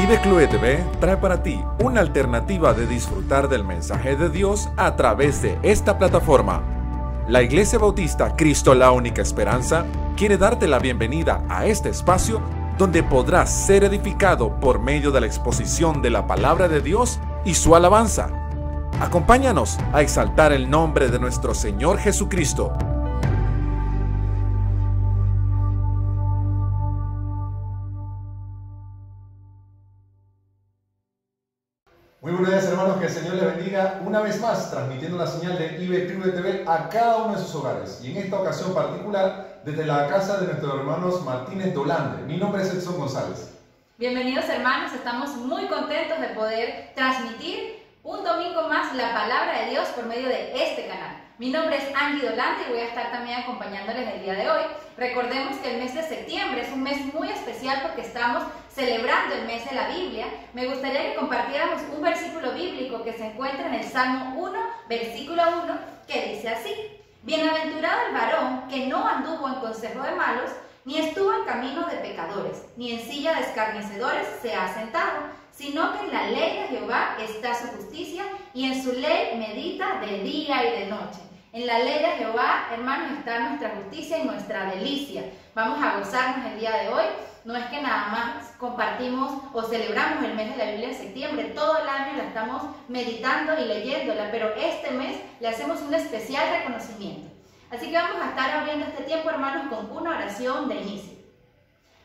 IBClue TV trae para ti una alternativa de disfrutar del mensaje de Dios a través de esta plataforma. La Iglesia Bautista Cristo la Única Esperanza quiere darte la bienvenida a este espacio donde podrás ser edificado por medio de la exposición de la palabra de Dios y su alabanza. Acompáñanos a exaltar el nombre de nuestro Señor Jesucristo. Muy buenos días, hermanos, que el Señor les bendiga una vez más, transmitiendo la señal de IBClue TV a cada uno de sus hogares, y en esta ocasión particular desde la casa de nuestros hermanos Martínez Dolandre. Mi nombre es Edson González. Bienvenidos, hermanos, estamos muy contentos de poder transmitir un domingo más la palabra de Dios por medio de este canal. Mi nombre es Angie Dolandre y voy a estar también acompañándoles el día de hoy. Recordemos que el mes de septiembre es un mes muy especial porque estamos celebrando el mes de la Biblia. Me gustaría que compartiéramos un versículo bíblico que se encuentra en el Salmo 1, versículo 1, que dice así: Bienaventurado el varón que no anduvo en consejo de malos, ni estuvo en camino de pecadores, ni en silla de escarnecedores se ha sentado, sino que en la ley de Jehová está su justicia, y en su ley medita de día y de noche. En la ley de Jehová, hermanos, está nuestra justicia y nuestra delicia. Vamos a gozarnos el día de hoy. No es que nada más compartimos o celebramos el mes de la Biblia en septiembre, todo el año la estamos meditando y leyéndola, pero este mes le hacemos un especial reconocimiento. Así que vamos a estar abriendo este tiempo, hermanos, con una oración de inicio.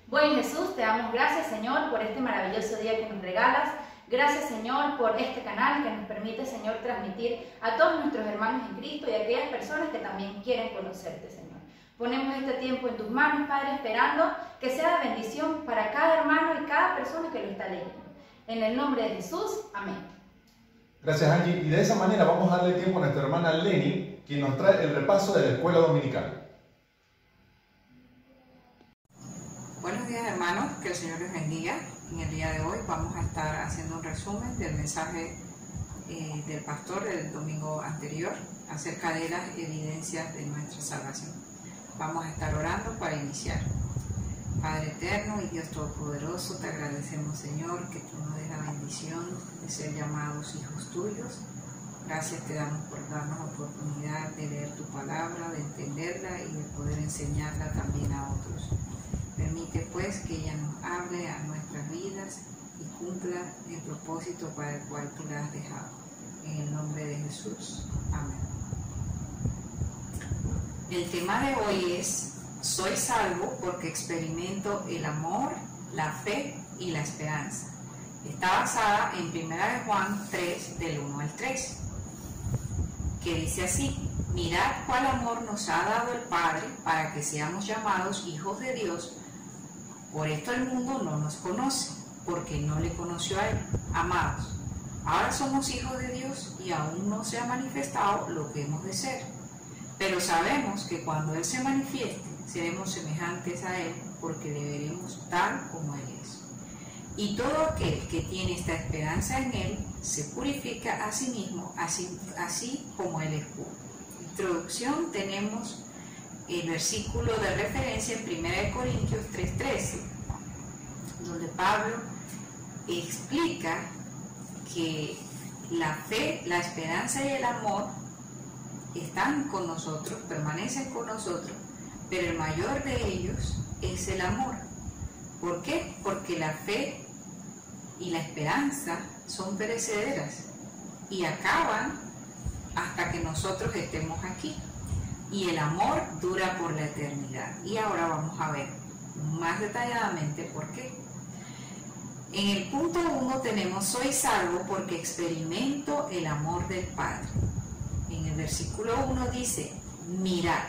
Buen Jesús, te damos gracias, Señor, por este maravilloso día que nos regalas. Gracias, Señor, por este canal que nos permite, Señor, transmitir a todos nuestros hermanos en Cristo y a aquellas personas que también quieren conocerte, Señor. Ponemos este tiempo en tus manos, Padre, esperando que sea de bendición para cada hermano y cada persona que lo está leyendo. En el nombre de Jesús, amén. Gracias, Angie. Y de esa manera vamos a darle tiempo a nuestra hermana Lenny, quien nos trae el repaso de la escuela dominical. Buenos días, hermanos, que el Señor les bendiga. En el día de hoy vamos a estar haciendo un resumen del mensaje del pastor del domingo anterior acerca de las evidencias de nuestra salvación. Vamos a estar orando para iniciar. Padre eterno y Dios todopoderoso, te agradecemos, Señor, que tú nos des la bendición de ser llamados hijos tuyos. Gracias te damos por darnos la oportunidad de leer tu palabra, de entenderla y de poder enseñarla también a otros. Permite pues que ella nos hable a nuestras vidas y cumpla el propósito para el cual tú la has dejado. En el nombre de Jesús. Amén. El tema de hoy es: soy salvo porque experimento el amor, la fe y la esperanza. Está basada en 1 Juan 3, del 1 al 3, que dice así: mirad cuál amor nos ha dado el Padre para que seamos llamados hijos de Dios. Por esto el mundo no nos conoce, porque no le conoció a Él. Amados, ahora somos hijos de Dios y aún no se ha manifestado lo que hemos de ser. Pero sabemos que cuando Él se manifieste, seremos semejantes a Él, porque le veremos tal como Él es. Y todo aquel que tiene esta esperanza en Él, se purifica a sí mismo, así como Él es puro. Introducción, tenemos el versículo de referencia en 1 Corintios 3:13, donde Pablo explica que la fe, la esperanza y el amor están con nosotros, permanecen con nosotros, pero el mayor de ellos es el amor. ¿Por qué? Porque la fe y la esperanza son perecederas y acaban hasta que nosotros estemos aquí. Y el amor dura por la eternidad. Y ahora vamos a ver más detalladamente por qué. En el punto 1 tenemos: soy salvo porque experimento el amor del Padre. En el versículo 1 dice: mirad.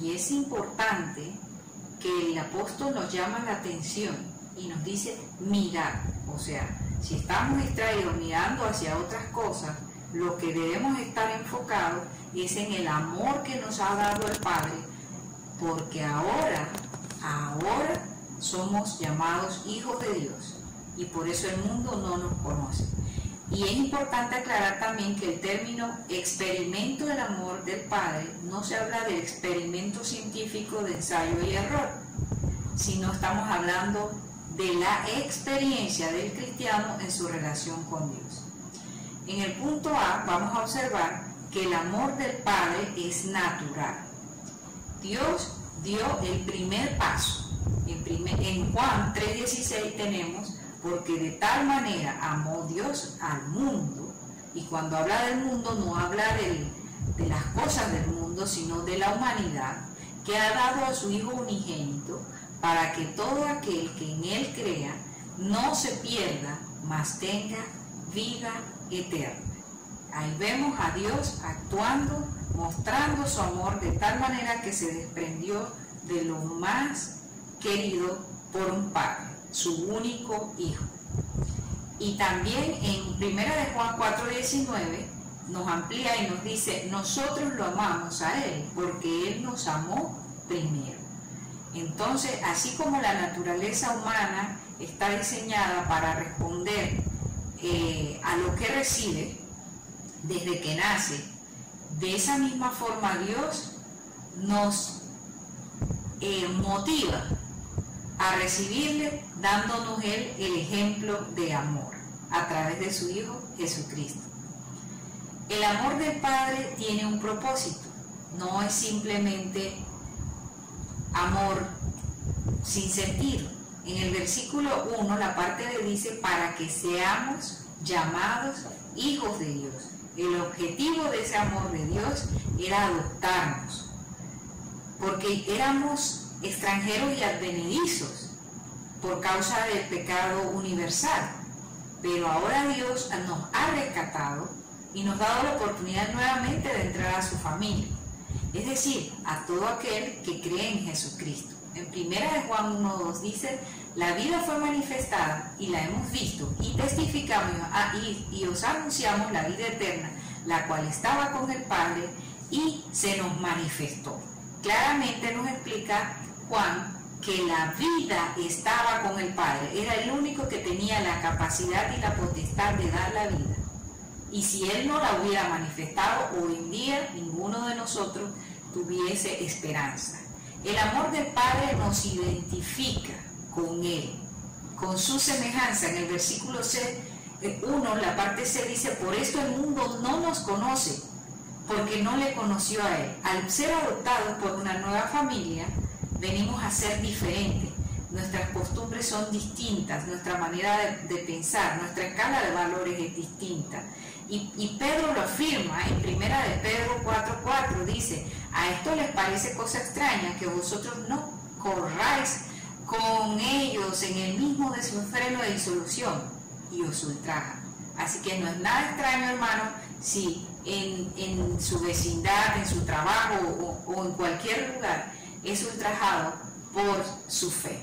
Y es importante que el apóstol nos llama la atención y nos dice: mirad. O sea, si estamos distraídos mirando hacia otras cosas, lo que debemos estar enfocados es en el amor que nos ha dado el Padre, porque ahora somos llamados hijos de Dios y por eso el mundo no nos conoce. Y es importante aclarar también que el término experimento del amor del Padre no se habla del experimento científico de ensayo y error, sino estamos hablando de la experiencia del cristiano en su relación con Dios. En el punto A vamos a observar que el amor del Padre es natural. Dios dio el primer paso. En Juan 3:16 tenemos, porque de tal manera amó Dios al mundo, y cuando habla del mundo no habla de las cosas del mundo, sino de la humanidad, que ha dado a su Hijo unigénito, para que todo aquel que en Él crea no se pierda, mas tenga vida eterna. Ahí vemos a Dios actuando, mostrando su amor de tal manera que se desprendió de lo más querido por un padre, su único Hijo. Y también en 1 Juan 4:19 nos amplía y nos dice: nosotros lo amamos a Él porque Él nos amó primero. Entonces, así como la naturaleza humana está diseñada para responder a lo que recibe desde que nace, de esa misma forma Dios nos motiva a recibirle, dándonos Él el ejemplo de amor a través de su Hijo Jesucristo. El amor del Padre tiene un propósito, no es simplemente amor sin sentido. En el versículo 1 la parte B dice: para que seamos llamados hijos de Dios. El objetivo de ese amor de Dios era adoptarnos, porque éramos extranjeros y advenedizos por causa del pecado universal, pero ahora Dios nos ha rescatado y nos ha dado la oportunidad nuevamente de entrar a su familia, es decir, a todo aquel que cree en Jesucristo. En 1 Juan 1:2 dice: la vida fue manifestada y la hemos visto y testificamos y os anunciamos la vida eterna, la cual estaba con el Padre y se nos manifestó. Claramente nos explica Juan que la vida estaba con el Padre, era el único que tenía la capacidad y la potestad de dar la vida. Y si Él no la hubiera manifestado, hoy en día ninguno de nosotros tuviese esperanza. El amor del Padre nos identifica con Él, con su semejanza. En el versículo 1, la parte C dice: por esto el mundo no nos conoce, porque no le conoció a Él. Al ser adoptados por una nueva familia, venimos a ser diferentes. Nuestras costumbres son distintas, nuestra manera de pensar, nuestra escala de valores es distinta. Y Pedro lo afirma en 1 Pedro 4:4, dice: a esto les parece cosa extraña que vosotros no corráis con ellos en el mismo desenfreno de disolución, y os ultrajan. Así que no es nada extraño, hermano, si en su vecindad, en su trabajo o en cualquier lugar es ultrajado por su fe.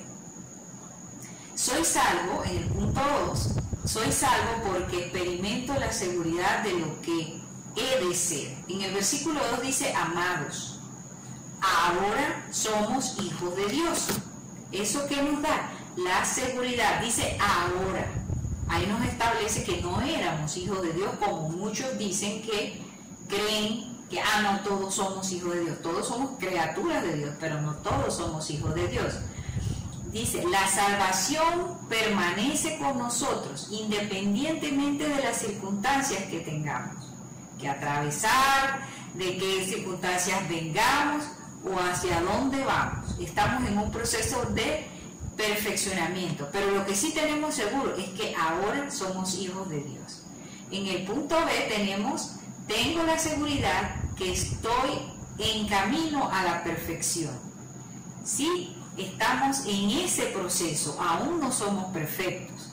Soy salvo, en el punto 2, soy salvo porque experimento la seguridad de lo que he de ser. En el versículo 2 dice: amados, ahora somos hijos de Dios. ¿Eso qué nos da? La seguridad. Dice ahora. Ahí nos establece que no éramos hijos de Dios, como muchos dicen que creen que no todos somos hijos de Dios. Todos somos criaturas de Dios, pero no todos somos hijos de Dios. Dice: la salvación permanece con nosotros independientemente de las circunstancias que tengamos que atravesar, de qué circunstancias vengamos o hacia dónde vamos. Estamos en un proceso de perfeccionamiento, pero lo que sí tenemos seguro es que ahora somos hijos de Dios. En el punto B tengo la seguridad que estoy en camino a la perfección. Sí, estamos en ese proceso, aún no somos perfectos.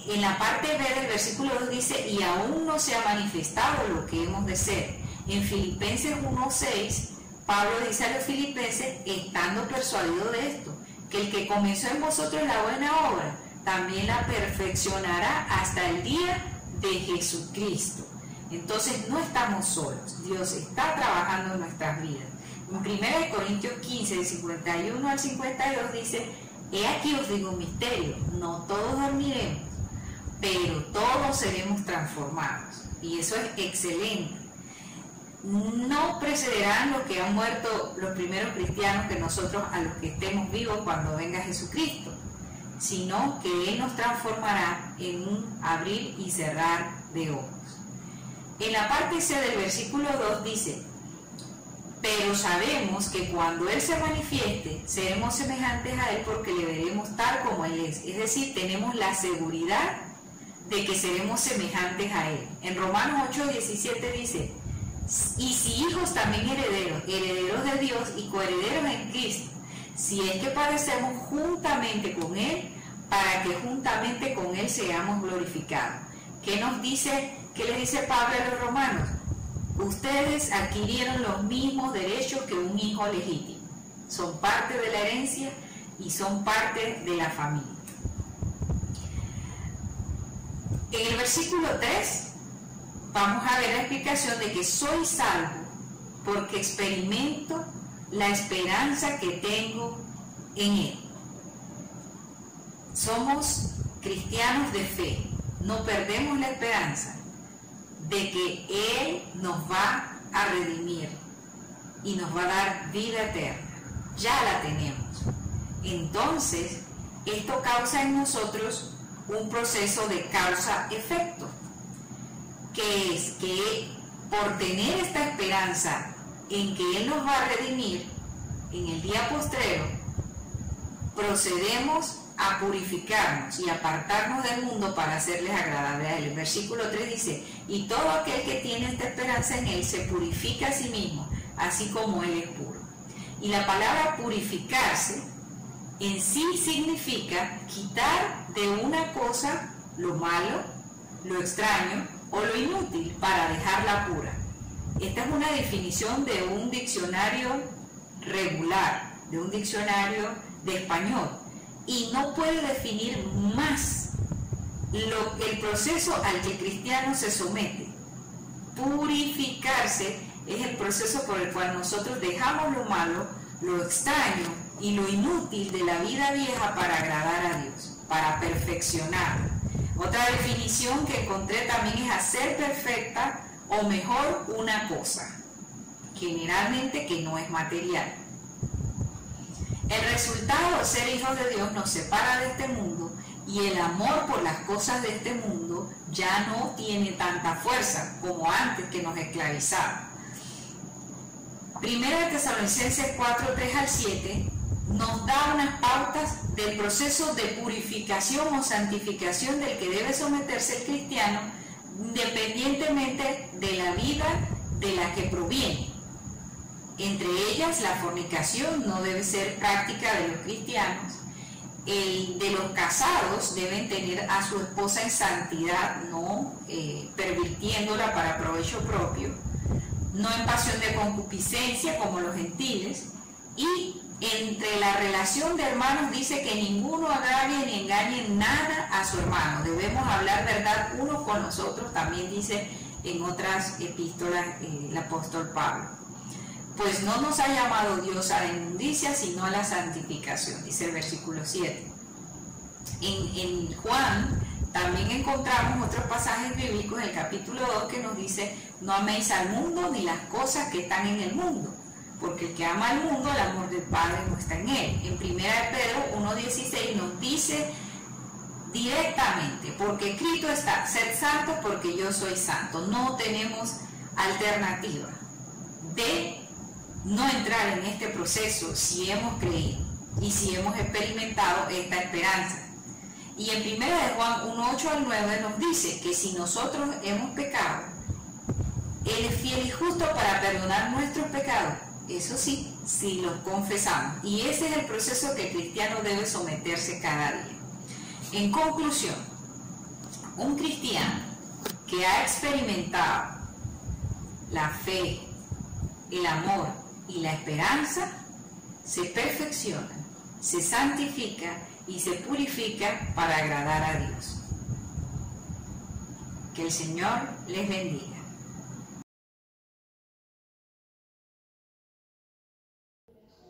En la parte B del versículo 2 dice: y aún no se ha manifestado lo que hemos de ser. En Filipenses 1:6, Pablo dice a los filipenses, estando persuadido de esto, que el que comenzó en vosotros la buena obra, también la perfeccionará hasta el día de Jesucristo. Entonces no estamos solos, Dios está trabajando en nuestras vidas. En 1 Corintios 15, de 51 al 52 dice: he aquí os digo un misterio, no todos dormiremos, pero todos seremos transformados. Y eso es excelente. No precederán los que han muerto los primeros cristianos que nosotros, a los que estemos vivos cuando venga Jesucristo, sino que Él nos transformará en un abrir y cerrar de ojos. En la parte C del versículo 2 dice: pero sabemos que cuando Él se manifieste, seremos semejantes a Él porque le veremos tal como Él es. Es decir, tenemos la seguridad de que seremos semejantes a Él. En Romanos 8:17 dice: y si hijos también herederos, herederos de Dios y coherederos en Cristo, si es que padecemos juntamente con Él, para que juntamente con Él seamos glorificados. ¿Qué nos dice? ¿Qué le dice Pablo a los romanos? Ustedes adquirieron los mismos derechos que un hijo legítimo. Son parte de la herencia y son parte de la familia. En el versículo 3 vamos a ver la explicación de que soy salvo porque experimento la esperanza que tengo en Él. Somos cristianos de fe, no perdemos la esperanza de que Él nos va a redimir y nos va a dar vida eterna. Ya la tenemos. Entonces, esto causa en nosotros un proceso de causa-efecto, que es que por tener esta esperanza en que Él nos va a redimir en el día postrero, procedemos a purificarnos y apartarnos del mundo para hacerles agradable a Él. El versículo 3 dice: y todo aquel que tiene esta esperanza en Él se purifica a sí mismo, así como Él es puro. Y la palabra purificarse en sí significa quitar de una cosa lo malo, lo extraño o lo inútil para dejarla pura. Esta es una definición de un diccionario regular, de un diccionario de español. Y no puede definir más el proceso al que el cristiano se somete. Purificarse es el proceso por el cual nosotros dejamos lo malo, lo extraño y lo inútil de la vida vieja para agradar a Dios, para perfeccionarla. Otra definición que encontré también es hacer perfecta o mejor una cosa, generalmente que no es material. El resultado de ser hijos de Dios nos separa de este mundo y el amor por las cosas de este mundo ya no tiene tanta fuerza como antes, que nos esclavizaba. Primera de Tesalonicenses 4:3-7 nos da unas pautas del proceso de purificación o santificación del que debe someterse el cristiano, independientemente de la vida de la que proviene. Entre ellas, la fornicación no debe ser práctica de los cristianos. El de los casados deben tener a su esposa en santidad, no pervirtiéndola para provecho propio, no en pasión de concupiscencia como los gentiles. Y entre la relación de hermanos dice que ninguno agravie ni engañe nada a su hermano. Debemos hablar verdad unos con los otros, también dice en otras epístolas el apóstol Pablo. Pues no nos ha llamado Dios a la inmundicia, sino a la santificación, dice el versículo 7. En Juan también encontramos otros pasajes bíblicos, en el capítulo 2, que nos dice: no améis al mundo ni las cosas que están en el mundo, porque el que ama al mundo, el amor del Padre no está en él. En 1 Pedro 1:16 nos dice directamente: porque escrito está, sed santos porque yo soy santo. No tenemos alternativa de no entrar en este proceso si hemos creído y si hemos experimentado esta esperanza. Y en 1 Juan 1:8-9 nos dice que si nosotros hemos pecado, Él es fiel y justo para perdonar nuestros pecados. Eso sí, si los confesamos. Y ese es el proceso que el cristiano debe someterse cada día. En conclusión, un cristiano que ha experimentado la fe, el amor y la esperanza, se perfecciona, se santifica y se purifica para agradar a Dios. Que el Señor les bendiga.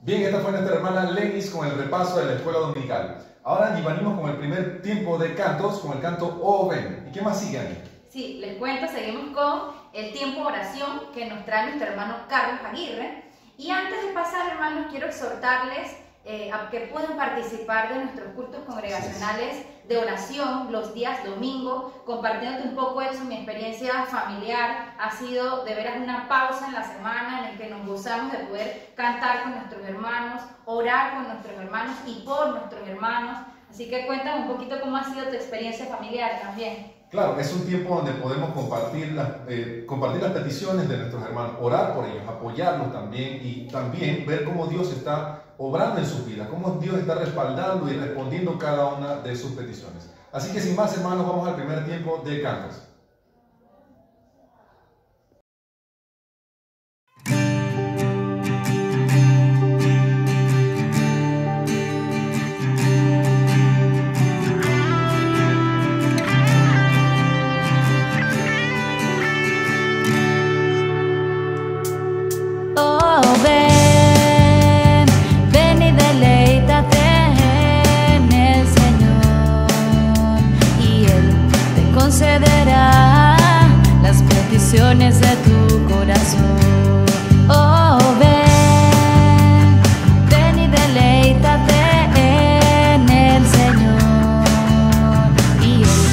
Bien, esta fue nuestra hermana Lenis con el repaso de la escuela dominical. Ahora Angie, venimos con el primer tiempo de cantos, con el canto Oh Ven. ¿Y qué más sigue, Angie? Sí, les cuento, seguimos con el tiempo de oración que nos trae nuestro hermano Carlos Aguirre. Y antes de pasar, hermanos, quiero exhortarles que puedan participar de nuestros cultos congregacionales de oración los días domingo, compartiéndote un poco eso. Mi experiencia familiar ha sido de veras una pausa en la semana en el que nos gozamos de poder cantar con nuestros hermanos, orar con nuestros hermanos y por nuestros hermanos. Así que cuéntame un poquito cómo ha sido tu experiencia familiar también. Claro, es un tiempo donde podemos compartir las peticiones de nuestros hermanos, orar por ellos, apoyarlos también y también ver cómo Dios está obrando en sus vidas, cómo Dios está respaldando y respondiendo cada una de sus peticiones. Así que sin más, hermanos, vamos al primer tiempo de cantos. De tu corazón, oh ven y deleítate en el Señor, y Él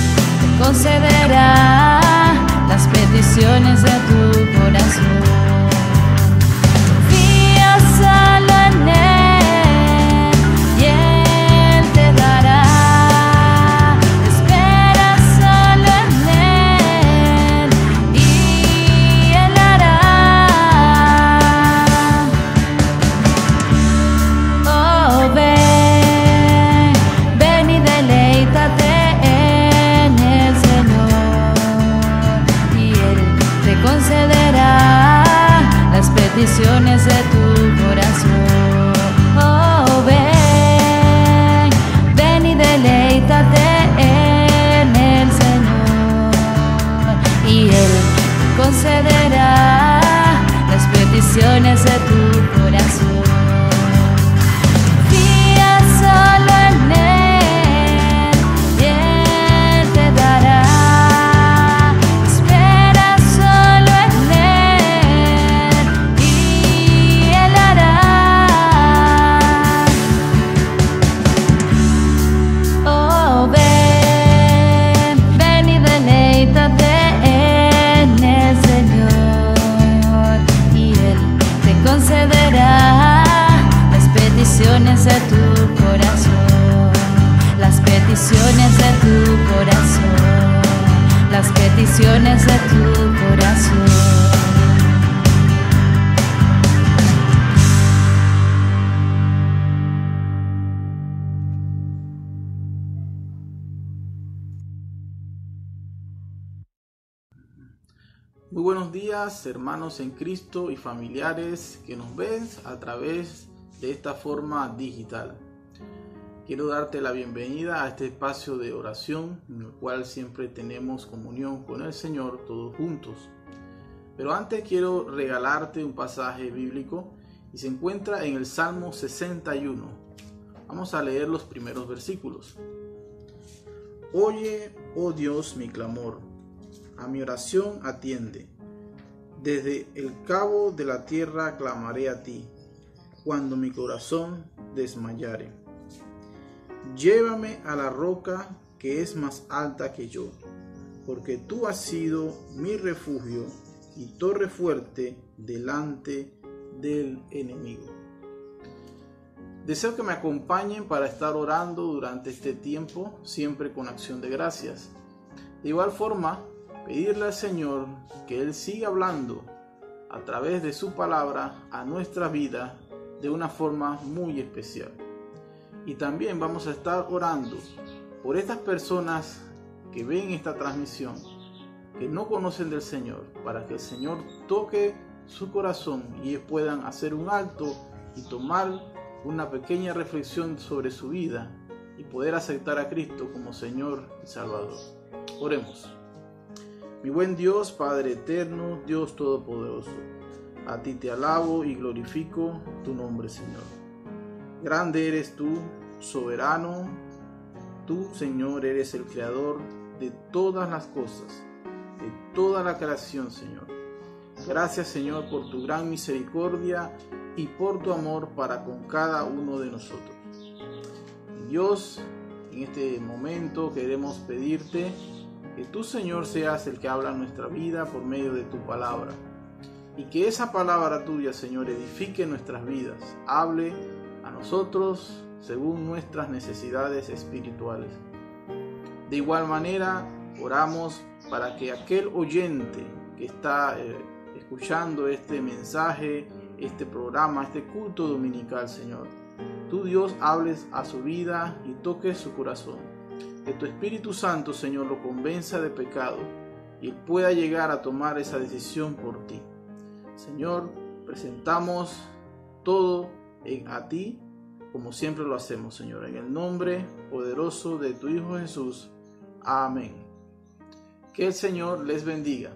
te concederá las peticiones de tu corazón. Confía solo en Él y Él te dará. Peticiones de tu corazón, oh ven y deleítate en el Señor, y Él te concederá las peticiones de tu corazón. Confía solo en Él y Él te dará. De tu corazón, las peticiones de tu corazón, las peticiones de tu corazón. Muy buenos días, hermanos en Cristo y familiares que nos ven a través de esta forma digital. Quiero darte la bienvenida a este espacio de oración en el cual siempre tenemos comunión con el Señor todos juntos. Pero antes quiero regalarte un pasaje bíblico y se encuentra en el Salmo 61. Vamos a leer los primeros versículos. Oye, oh Dios, mi clamor, a mi oración atiende. Desde el cabo de la tierra clamaré a ti, cuando mi corazón desmayare. Llévame a la roca que es más alta que yo, porque tú has sido mi refugio y torre fuerte delante del enemigo. Deseo que me acompañen para estar orando durante este tiempo, siempre con acción de gracias. De igual forma, pedirle al Señor que Él siga hablando a través de su palabra a nuestra vida de una forma muy especial. Y también vamos a estar orando por estas personas que ven esta transmisión, que no conocen del Señor, para que el Señor toque su corazón y ellos puedan hacer un alto y tomar una pequeña reflexión sobre su vida y poder aceptar a Cristo como Señor y Salvador. Oremos. Mi buen Dios, Padre eterno, Dios todopoderoso, a ti te alabo y glorifico tu nombre, Señor. Grande eres tú, soberano. Tú, Señor, eres el creador de todas las cosas, de toda la creación, Señor. Gracias, Señor, por tu gran misericordia y por tu amor para con cada uno de nosotros. Dios, en este momento queremos pedirte que tú, Señor, seas el que habla en nuestra vida por medio de tu palabra, y que esa palabra tuya, Señor, edifique nuestras vidas, hable a nosotros según nuestras necesidades espirituales. De igual manera, oramos para que aquel oyente que está escuchando este mensaje, este programa, este culto dominical, Señor, tú, Dios, hables a su vida y toques su corazón. Que tu Espíritu Santo, Señor, lo convenza de pecado y él pueda llegar a tomar esa decisión por ti. Señor, presentamos todo a ti, como siempre lo hacemos, Señor, en el nombre poderoso de tu Hijo Jesús. Amén. Que el Señor les bendiga.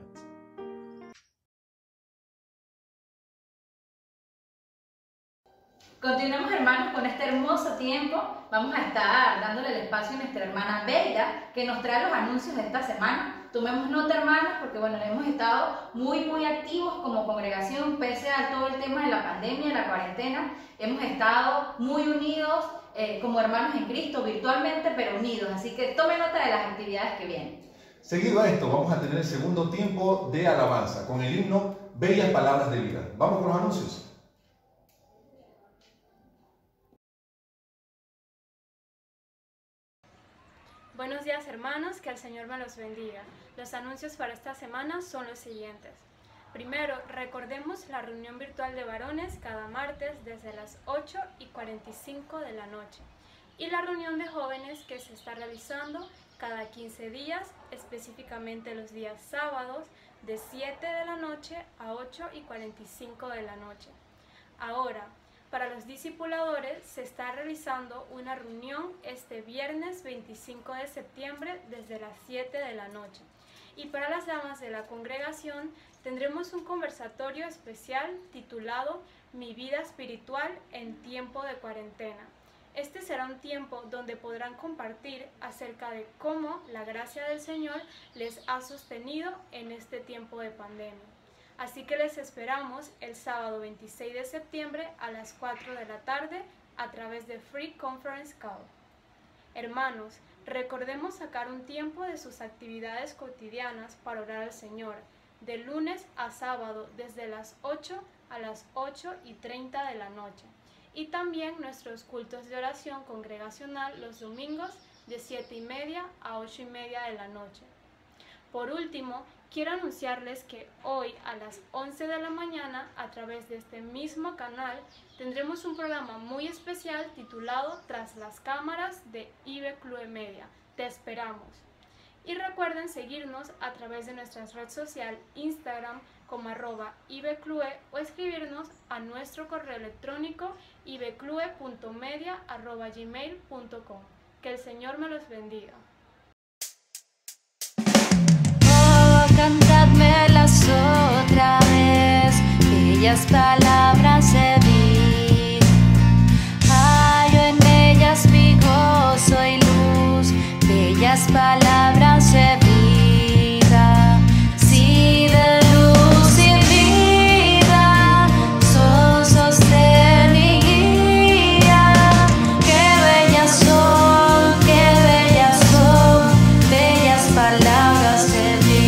Continuemos, hermanos, con este hermoso tiempo. Vamos a estar dándole el espacio a nuestra hermana Beida, que nos trae los anuncios de esta semana. Tomemos nota, hermanos, porque bueno, hemos estado muy activos como congregación, pese a todo el tema de la pandemia, la cuarentena. Hemos estado muy unidos como hermanos en Cristo, virtualmente, pero unidos. Así que tome nota de las actividades que vienen. Seguido a esto, vamos a tener el segundo tiempo de alabanza con el himno Bellas Palabras de Vida. Vamos con los anuncios. Buenos días, hermanos, que el Señor me los bendiga. Los anuncios para esta semana son los siguientes. Primero, recordemos la reunión virtual de varones cada martes desde las 8:45 de la noche y la reunión de jóvenes que se está realizando cada 15 días, específicamente los días sábados de 7 de la noche a 8:45 de la noche. Ahora, para los discipuladores se está realizando una reunión este viernes 25 de septiembre desde las 7 de la noche. Y para las damas de la congregación tendremos un conversatorio especial titulado Mi vida espiritual en tiempo de cuarentena. Este será un tiempo donde podrán compartir acerca de cómo la gracia del Señor les ha sostenido en este tiempo de pandemia. Así que les esperamos el sábado 26 de septiembre a las 4 de la tarde a través de Free Conference Call. Hermanos, recordemos sacar un tiempo de sus actividades cotidianas para orar al Señor, de lunes a sábado desde las 8 a las 8:30 de la noche. Y también nuestros cultos de oración congregacional los domingos de 7:30 a 8:30 de la noche. Por último, quiero anunciarles que hoy a las 11 de la mañana, a través de este mismo canal, tendremos un programa muy especial titulado Tras las cámaras de IBClue Media. Te esperamos. Y recuerden seguirnos a través de nuestra red social Instagram como @ibclue o escribirnos a nuestro correo electrónico ibclue.media@gmail.com. Que el Señor me los bendiga. Cantadmelas otra vez, bellas palabras de vida. Hallo en ellas mi gozo y luz, bellas palabras de vida. Sí, de luz y vida, son sostén y guía. Qué bellas son, bellas palabras de vida.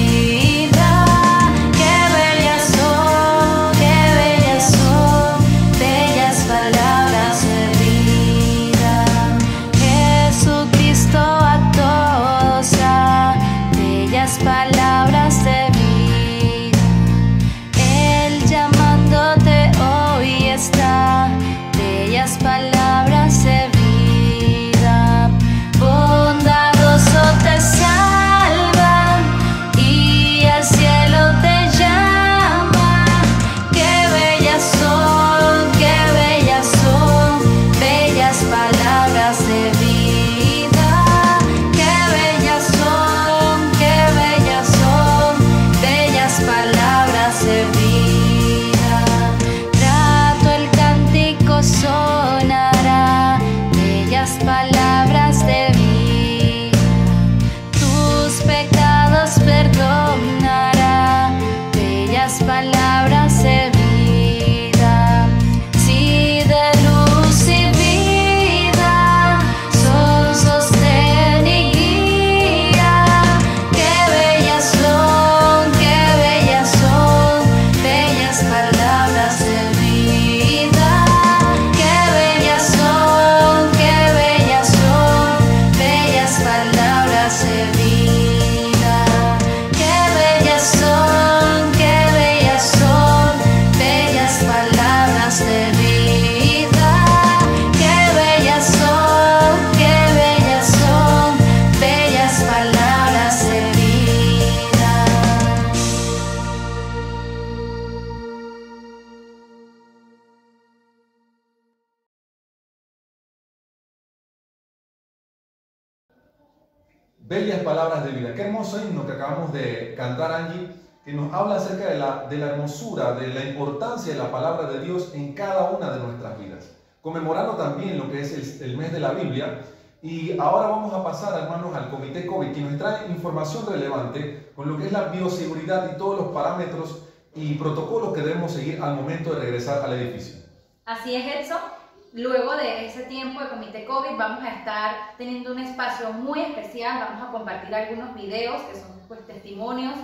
Bellas palabras de vida. Qué hermoso himno que acabamos de cantar, Angie, que nos habla acerca de la hermosura, de la importancia de la palabra de Dios en cada una de nuestras vidas. Conmemorando también lo que es el mes de la Biblia. Y ahora vamos a pasar, hermanos, al Comité COVID, que nos trae información relevante con lo que es la bioseguridad y todos los parámetros y protocolos que debemos seguir al momento de regresar al edificio. Así es, Edson. Luego de ese tiempo de Comité COVID vamos a estar teniendo un espacio muy especial. Vamos a compartir algunos videos que son pues, testimonios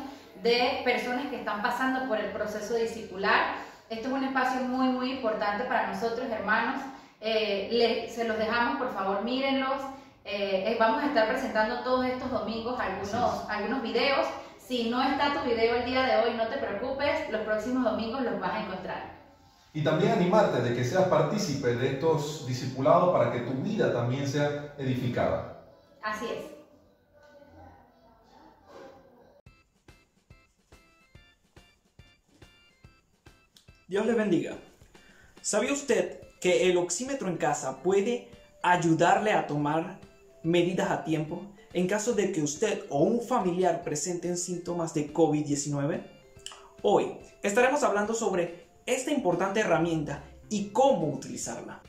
de personas que están pasando por el proceso discipular. Esto es un espacio muy importante para nosotros, hermanos. Se los dejamos, por favor, mírenlos. Vamos a estar presentando todos estos domingos algunos videos. Si no está tu video el día de hoy, no te preocupes, los próximos domingos los vas a encontrar. Y también animarte de que seas partícipe de estos discipulados para que tu vida también sea edificada. Así es. Dios le bendiga. ¿Sabía usted que el oxímetro en casa puede ayudarle a tomar medidas a tiempo en caso de que usted o un familiar presenten síntomas de COVID-19? Hoy estaremos hablando sobre esta importante herramienta y cómo utilizarla.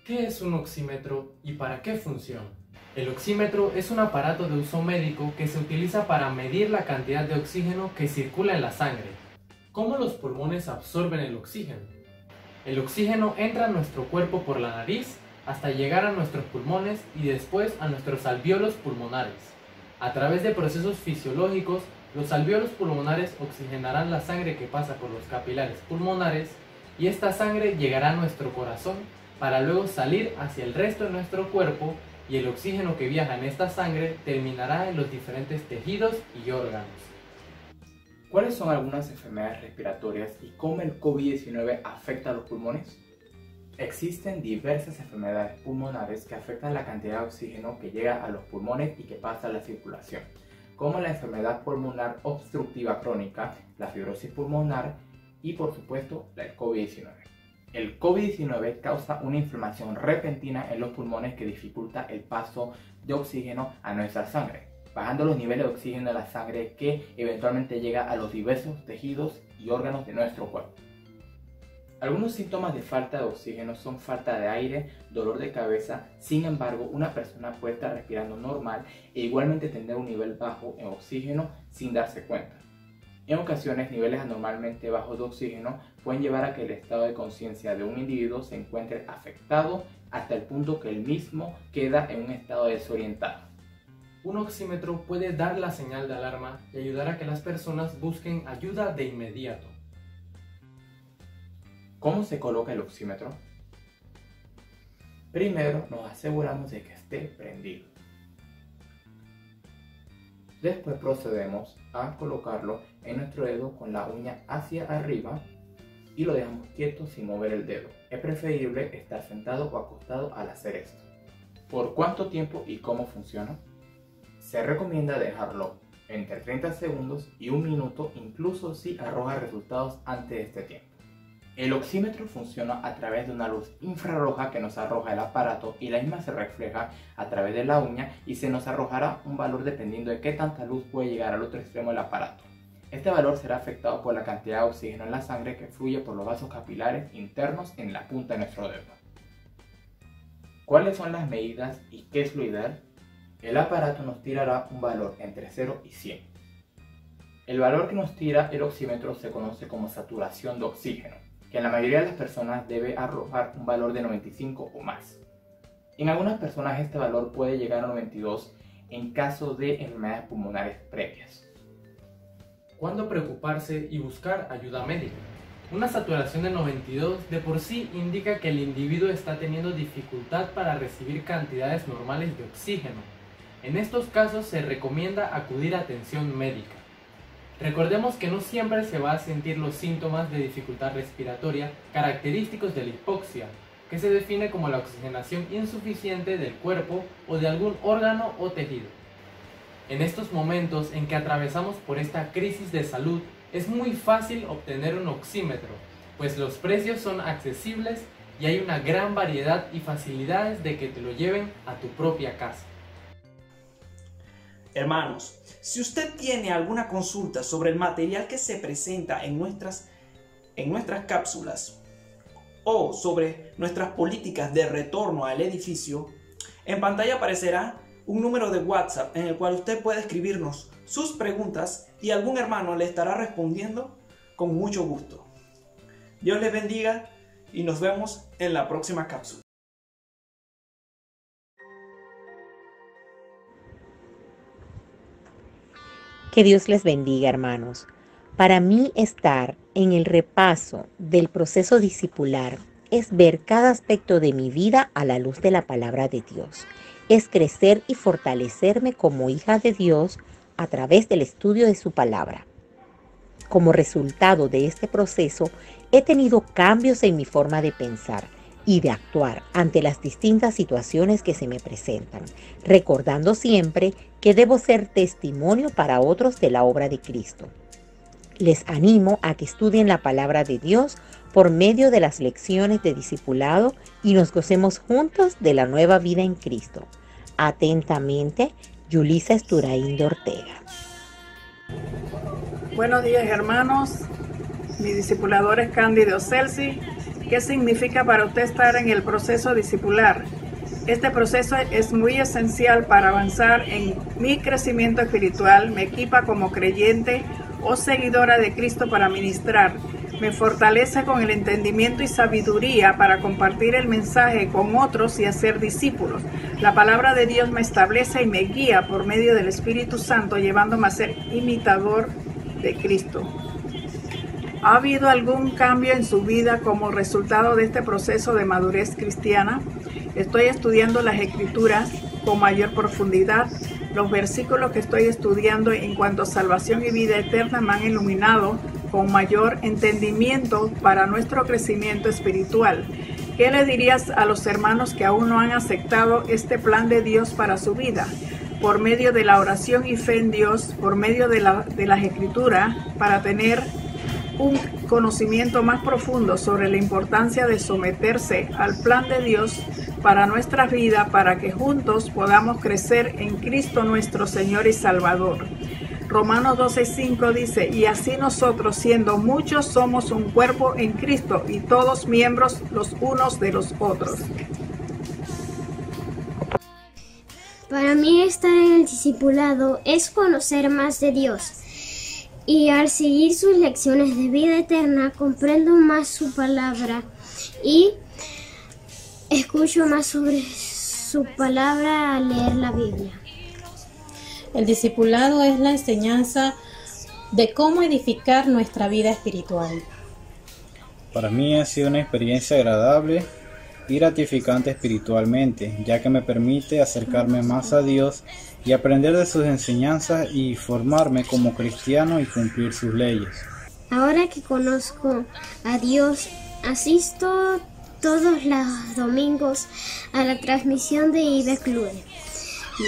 ¿Qué es un oxímetro y para qué funciona? El oxímetro es un aparato de uso médico que se utiliza para medir la cantidad de oxígeno que circula en la sangre. ¿Cómo los pulmones absorben el oxígeno? El oxígeno entra a nuestro cuerpo por la nariz hasta llegar a nuestros pulmones y después a nuestros alvéolos pulmonares. A través de procesos fisiológicos, los alvéolos pulmonares oxigenarán la sangre que pasa por los capilares pulmonares y esta sangre llegará a nuestro corazón para luego salir hacia el resto de nuestro cuerpo y el oxígeno que viaja en esta sangre terminará en los diferentes tejidos y órganos. ¿Cuáles son algunas enfermedades respiratorias y cómo el COVID-19 afecta a los pulmones? Existen diversas enfermedades pulmonares que afectan la cantidad de oxígeno que llega a los pulmones y que pasa a la circulación, como la enfermedad pulmonar obstructiva crónica, la fibrosis pulmonar y por supuesto el COVID-19. El COVID-19 causa una inflamación repentina en los pulmones que dificulta el paso de oxígeno a nuestra sangre, bajando los niveles de oxígeno en la sangre que eventualmente llega a los diversos tejidos y órganos de nuestro cuerpo. Algunos síntomas de falta de oxígeno son falta de aire, dolor de cabeza. Sin embargo, una persona puede estar respirando normal e igualmente tener un nivel bajo en oxígeno sin darse cuenta. En ocasiones, niveles anormalmente bajos de oxígeno pueden llevar a que el estado de conciencia de un individuo se encuentre afectado hasta el punto que el mismo queda en un estado desorientado. Un oxímetro puede dar la señal de alarma y ayudar a que las personas busquen ayuda de inmediato. ¿Cómo se coloca el oxímetro? Primero nos aseguramos de que esté prendido. Después procedemos a colocarlo en nuestro dedo con la uña hacia arriba y lo dejamos quieto sin mover el dedo. Es preferible estar sentado o acostado al hacer esto. ¿Por cuánto tiempo y cómo funciona? Se recomienda dejarlo entre 30 segundos y 1 minuto, incluso si arroja resultados antes de este tiempo. El oxímetro funciona a través de una luz infrarroja que nos arroja el aparato y la misma se refleja a través de la uña y se nos arrojará un valor dependiendo de qué tanta luz puede llegar al otro extremo del aparato. Este valor será afectado por la cantidad de oxígeno en la sangre que fluye por los vasos capilares internos en la punta de nuestro dedo. ¿Cuáles son las medidas y qué es lo ideal? El aparato nos tirará un valor entre 0 y 100. El valor que nos tira el oxímetro se conoce como saturación de oxígeno, que en la mayoría de las personas debe arrojar un valor de 95 o más. En algunas personas este valor puede llegar a 92 en caso de enfermedades pulmonares previas. ¿Cuándo preocuparse y buscar ayuda médica? Una saturación de 92 de por sí indica que el individuo está teniendo dificultad para recibir cantidades normales de oxígeno. En estos casos se recomienda acudir a atención médica. Recordemos que no siempre se va a sentir los síntomas de dificultad respiratoria característicos de la hipoxia, que se define como la oxigenación insuficiente del cuerpo o de algún órgano o tejido. En estos momentos en que atravesamos por esta crisis de salud, es muy fácil obtener un oxímetro, pues los precios son accesibles y hay una gran variedad y facilidades de que te lo lleven a tu propia casa. Hermanos, si usted tiene alguna consulta sobre el material que se presenta en nuestras cápsulas o sobre nuestras políticas de retorno al edificio, en pantalla aparecerá un número de WhatsApp en el cual usted puede escribirnos sus preguntas y algún hermano le estará respondiendo con mucho gusto. Dios les bendiga y nos vemos en la próxima cápsula. Que Dios les bendiga, hermanos. Para mí, estar en el repaso del proceso discipular es ver cada aspecto de mi vida a la luz de la palabra de Dios. Es crecer y fortalecerme como hija de Dios a través del estudio de su palabra. Como resultado de este proceso, he tenido cambios en mi forma de pensar y de actuar ante las distintas situaciones que se me presentan, recordando siempre que debo ser testimonio para otros de la obra de Cristo. Les animo a que estudien la palabra de Dios por medio de las lecciones de discipulado y nos gocemos juntos de la nueva vida en Cristo. Atentamente, Yulisa Esturaín Ortega. Buenos días, hermanos. Mi discipulador es Cándido Celsi. ¿Qué significa para usted estar en el proceso discipular? Este proceso es muy esencial para avanzar en mi crecimiento espiritual, me equipa como creyente o seguidora de Cristo para ministrar, me fortalece con el entendimiento y sabiduría para compartir el mensaje con otros y hacer discípulos. La palabra de Dios me establece y me guía por medio del Espíritu Santo, llevándome a ser imitador de Cristo. ¿Ha habido algún cambio en su vida como resultado de este proceso de madurez cristiana? Estoy estudiando las Escrituras con mayor profundidad. Los versículos que estoy estudiando en cuanto a salvación y vida eterna me han iluminado con mayor entendimiento para nuestro crecimiento espiritual. ¿Qué le dirías a los hermanos que aún no han aceptado este plan de Dios para su vida? Por medio de la oración y fe en Dios, por medio de las Escrituras, para tener un conocimiento más profundo sobre la importancia de someterse al plan de Dios para nuestra vida, para que juntos podamos crecer en Cristo nuestro Señor y Salvador. Romanos 12:5 dice, y así nosotros, siendo muchos, somos un cuerpo en Cristo y todos miembros los unos de los otros. Para mí estar en el discipulado es conocer más de Dios. Y al seguir sus lecciones de vida eterna, comprendo más su palabra y escucho más sobre su palabra al leer la Biblia. El discipulado es la enseñanza de cómo edificar nuestra vida espiritual. Para mí ha sido una experiencia agradable y gratificante espiritualmente, ya que me permite acercarme más a Dios y aprender de sus enseñanzas y formarme como cristiano y cumplir sus leyes. Ahora que conozco a Dios, asisto todos los domingos a la transmisión de IB Club.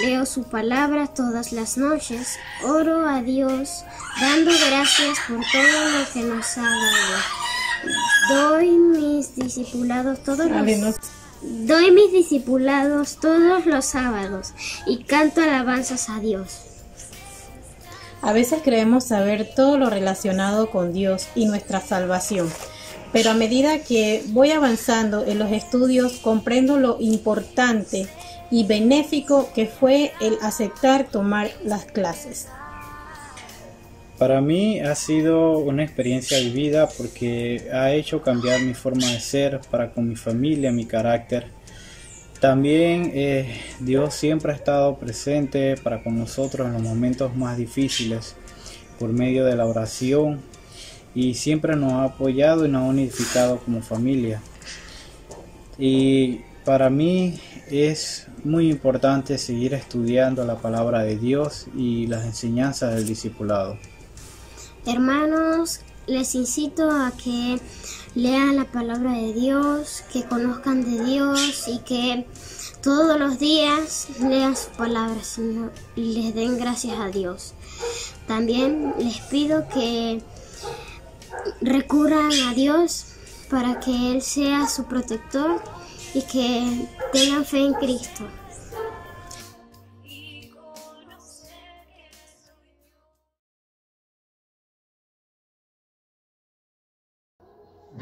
Leo su palabra todas las noches, oro a Dios dando gracias por todo lo que nos ha dado. Doy mis discipulados todos los sábados y canto alabanzas a Dios. A veces creemos saber todo lo relacionado con Dios y nuestra salvación, pero a medida que voy avanzando en los estudios comprendo lo importante y benéfico que fue el aceptar tomar las clases. Para mí ha sido una experiencia vivida porque ha hecho cambiar mi forma de ser para con mi familia, mi carácter. También Dios siempre ha estado presente para con nosotros en los momentos más difíciles por medio de la oración y siempre nos ha apoyado y nos ha unificado como familia. Y para mí es muy importante seguir estudiando la palabra de Dios y las enseñanzas del discipulado. Hermanos, les incito a que lean la palabra de Dios, que conozcan de Dios y que todos los días lean su palabra y les den gracias a Dios. También les pido que recurran a Dios para que Él sea su protector y que tengan fe en Cristo.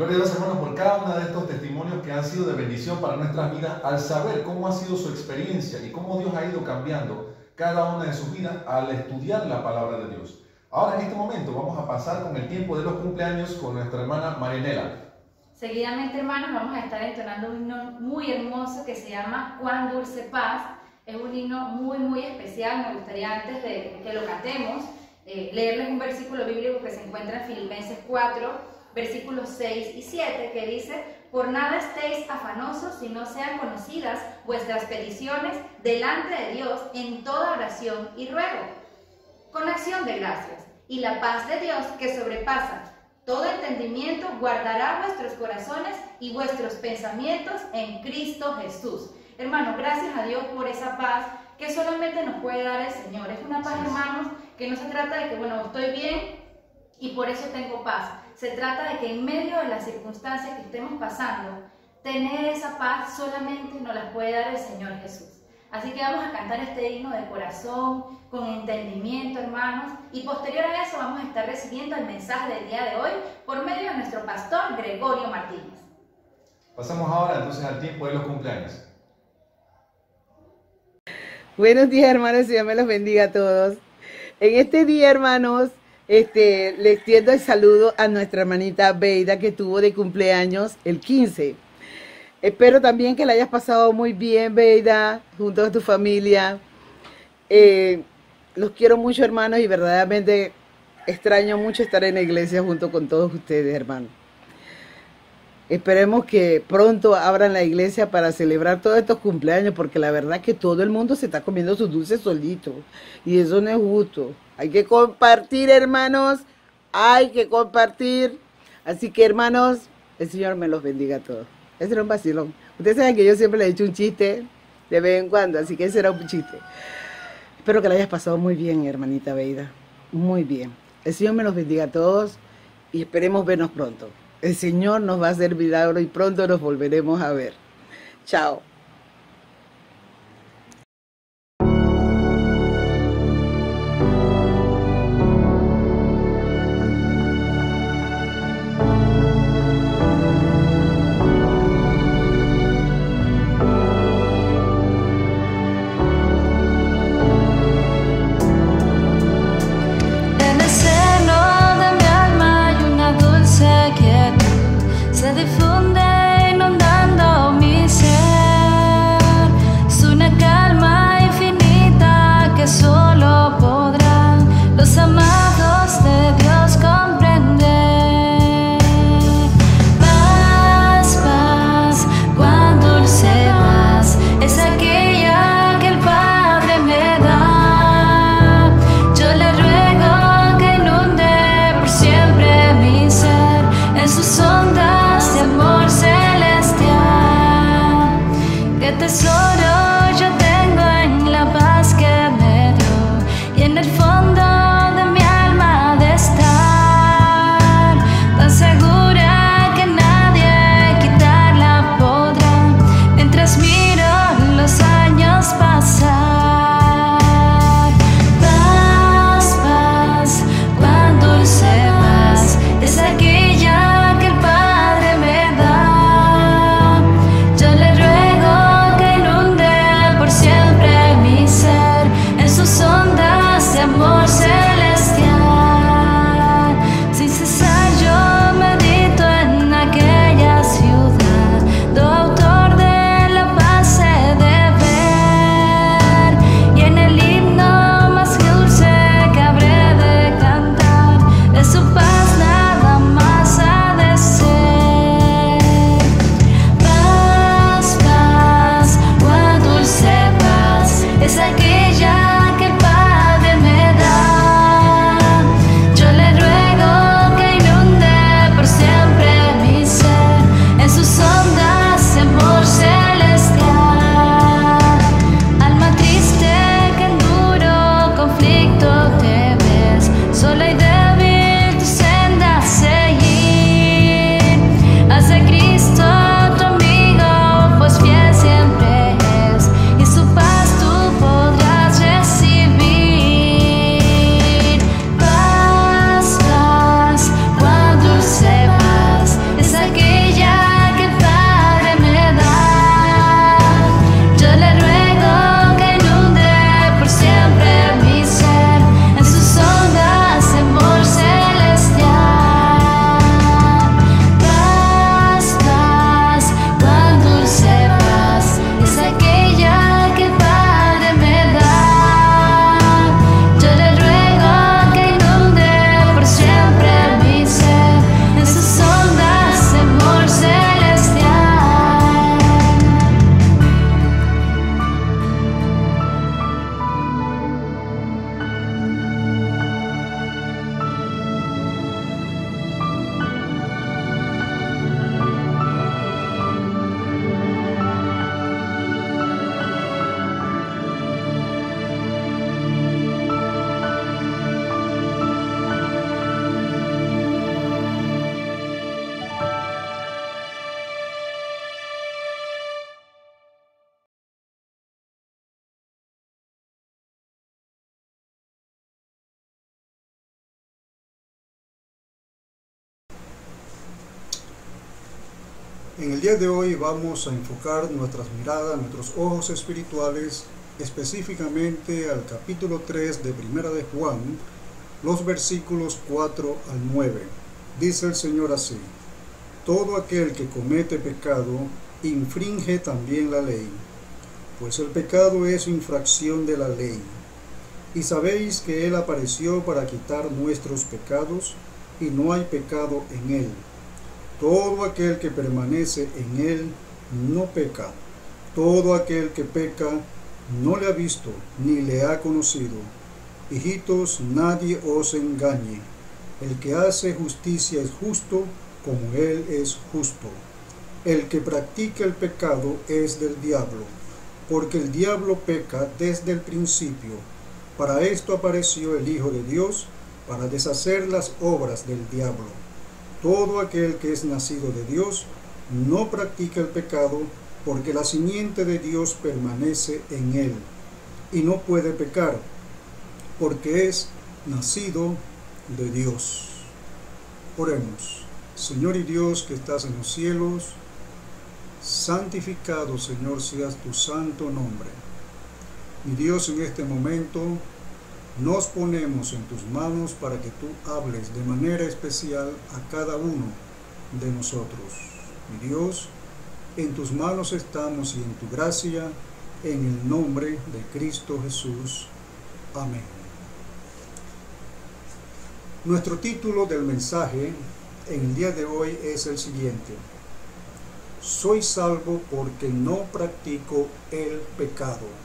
Gloria a Dios, hermanos, por cada uno de estos testimonios que han sido de bendición para nuestras vidas, al saber cómo ha sido su experiencia y cómo Dios ha ido cambiando cada una de sus vidas al estudiar la palabra de Dios. Ahora, en este momento, vamos a pasar con el tiempo de los cumpleaños con nuestra hermana Marianela. Seguidamente, hermanos, vamos a estar entonando un himno muy hermoso que se llama Cuán dulce paz. Es un himno muy especial. Me gustaría, antes de que lo cantemos, leerles un versículo bíblico que se encuentra en Filipenses 4, versículos 6 y 7, que dice: por nada estéis afanosos, si no sean conocidas vuestras peticiones delante de Dios en toda oración y ruego, con acción de gracias. Y la paz de Dios, que sobrepasa todo entendimiento, guardará vuestros corazones y vuestros pensamientos en Cristo Jesús. Hermanos, gracias a Dios por esa paz que solamente nos puede dar el Señor. Es una paz, hermanos, que no se trata de que, bueno, estoy bien y por eso tengo paz. Se trata de que en medio de las circunstancias que estemos pasando, tener esa paz solamente nos la puede dar el Señor Jesús. Así que vamos a cantar este himno de corazón, con entendimiento, hermanos, y posterior a eso vamos a estar recibiendo el mensaje del día de hoy por medio de nuestro pastor Gregorio Martínez. Pasamos ahora entonces al tiempo de los cumpleaños. Buenos días, hermanos, y Dios me los bendiga a todos. En este día, hermanos, le extiendo el saludo a nuestra hermanita Beida, que tuvo de cumpleaños el 15. Espero también que la hayas pasado muy bien, Beida, junto a tu familia. Los quiero mucho, hermanos, y verdaderamente extraño mucho estar en la iglesia junto con todos ustedes, hermanos. Esperemos que pronto abran la iglesia para celebrar todos estos cumpleaños, porque la verdad que todo el mundo se está comiendo sus dulces solitos, y eso no es justo. Hay que compartir, hermanos, hay que compartir. Así que, hermanos, el Señor me los bendiga a todos. Ese era un vacilón. Ustedes saben que yo siempre le he hecho un chiste de vez en cuando, así que ese era un chiste. Espero que la hayas pasado muy bien, hermanita Beida. Muy bien. El Señor me los bendiga a todos y esperemos vernos pronto. El Señor nos va a hacer milagro y pronto nos volveremos a ver. Chao. Se difunde inundando mi ser. En el día de hoy vamos a enfocar nuestras miradas, nuestros ojos espirituales, específicamente al capítulo 3 de Primera de Juan, los versículos 4 al 9. Dice el Señor así: todo aquel que comete pecado infringe también la ley, pues el pecado es infracción de la ley. Y sabéis que Él apareció para quitar nuestros pecados, y no hay pecado en Él. Todo aquel que permanece en Él no peca. Todo aquel que peca no le ha visto ni le ha conocido. Hijitos, nadie os engañe. El que hace justicia es justo, como Él es justo. El que practica el pecado es del diablo, porque el diablo peca desde el principio. Para esto apareció el Hijo de Dios, para deshacer las obras del diablo. Todo aquel que es nacido de Dios no practica el pecado, porque la simiente de Dios permanece en él, y no puede pecar, porque es nacido de Dios. Oremos. Señor y Dios que estás en los cielos, santificado, Señor, seas tu santo nombre. Mi Dios, en este momento nos ponemos en tus manos para que tú hables de manera especial a cada uno de nosotros. Mi Dios, en tus manos estamos y en tu gracia, en el nombre de Cristo Jesús. Amén. Nuestro título del mensaje en el día de hoy es el siguiente: soy salvo porque no practico el pecado.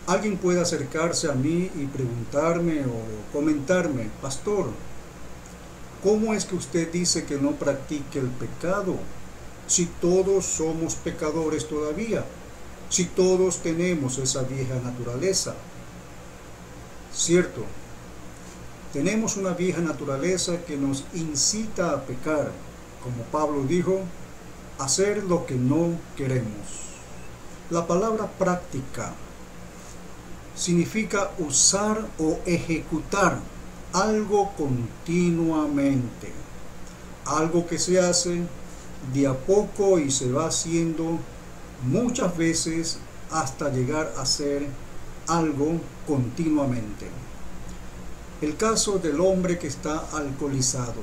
Alguien puede acercarse a mí y preguntarme o comentarme: pastor, ¿cómo es que usted dice que no practique el pecado? Si todos somos pecadores todavía, si todos tenemos esa vieja naturaleza. Cierto, tenemos una vieja naturaleza que nos incita a pecar, como Pablo dijo, hacer lo que no queremos. La palabra práctica significa usar o ejecutar algo continuamente, algo que se hace de a poco y se va haciendo muchas veces hasta llegar a ser algo continuamente. El caso del hombre que está alcoholizado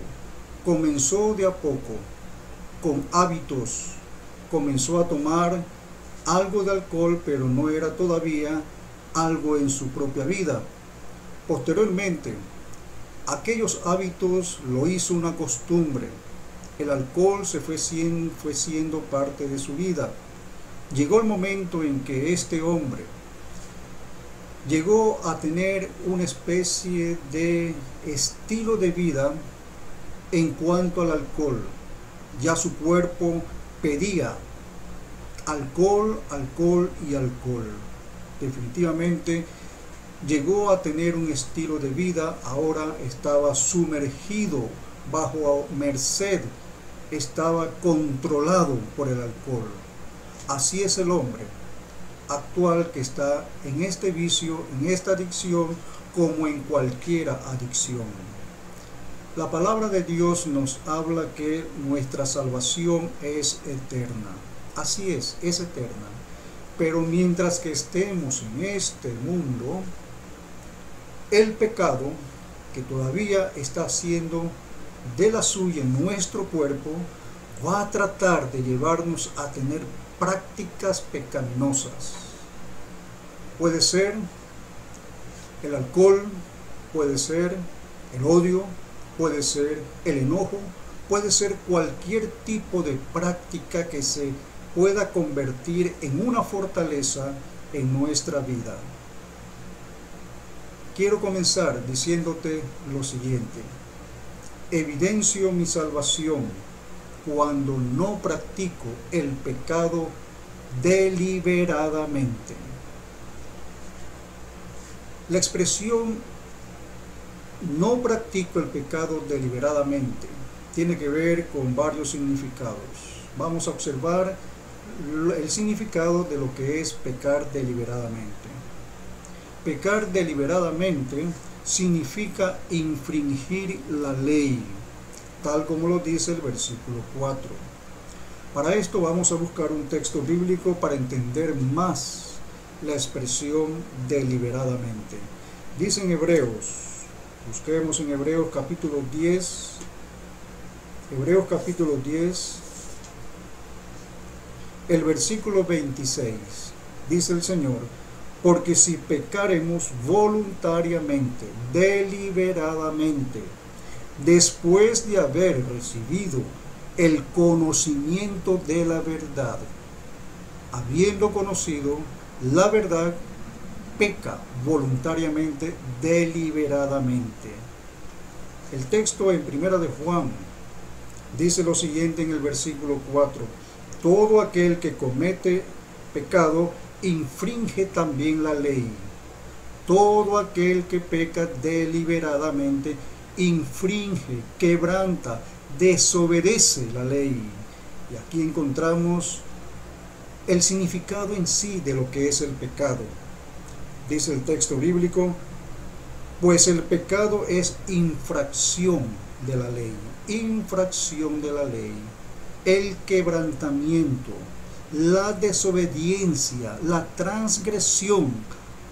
comenzó de a poco, con hábitos, comenzó a tomar algo de alcohol, pero no era todavía algo en su propia vida. Posteriormente, aquellos hábitos lo hizo una costumbre. El alcohol se fue siendo parte de su vida. Llegó el momento en que este hombre llegó a tener una especie de estilo de vida en cuanto al alcohol. Ya su cuerpo pedía alcohol, alcohol y alcohol. Definitivamente llegó a tener un estilo de vida, ahora estaba sumergido bajo merced, estaba controlado por el alcohol. Así es el hombre actual que está en este vicio, en esta adicción, como en cualquier adicción. La palabra de Dios nos habla que nuestra salvación es eterna. Así es eterna. Pero mientras que estemos en este mundo, el pecado, que todavía está haciendo de la suya en nuestro cuerpo, va a tratar de llevarnos a tener prácticas pecaminosas. Puede ser el alcohol, puede ser el odio, puede ser el enojo, puede ser cualquier tipo de práctica que se pueda convertir en una fortaleza en nuestra vida. Quiero comenzar diciéndote lo siguiente: evidencio mi salvación cuando no practico el pecado deliberadamente. La expresión no practico el pecado deliberadamente tiene que ver con varios significados. Vamos a observar el significado de lo que es pecar deliberadamente. Pecar deliberadamente significa infringir la ley, tal como lo dice el versículo 4. Para esto vamos a buscar un texto bíblico para entender más la expresión deliberadamente. Dice en Hebreos, busquemos en Hebreos capítulo 10, Hebreos capítulo 10, el versículo 26, dice el Señor: porque si pecaremos voluntariamente, deliberadamente, después de haber recibido el conocimiento de la verdad, habiendo conocido la verdad, peca voluntariamente, deliberadamente. El texto en Primera de Juan dice lo siguiente en el versículo 4: todo aquel que comete pecado infringe también la ley. Todo aquel que peca deliberadamente infringe, quebranta, desobedece la ley. Y aquí encontramos el significado en sí de lo que es el pecado. Dice el texto bíblico: pues el pecado es infracción de la ley, infracción de la ley, el quebrantamiento, la desobediencia, la transgresión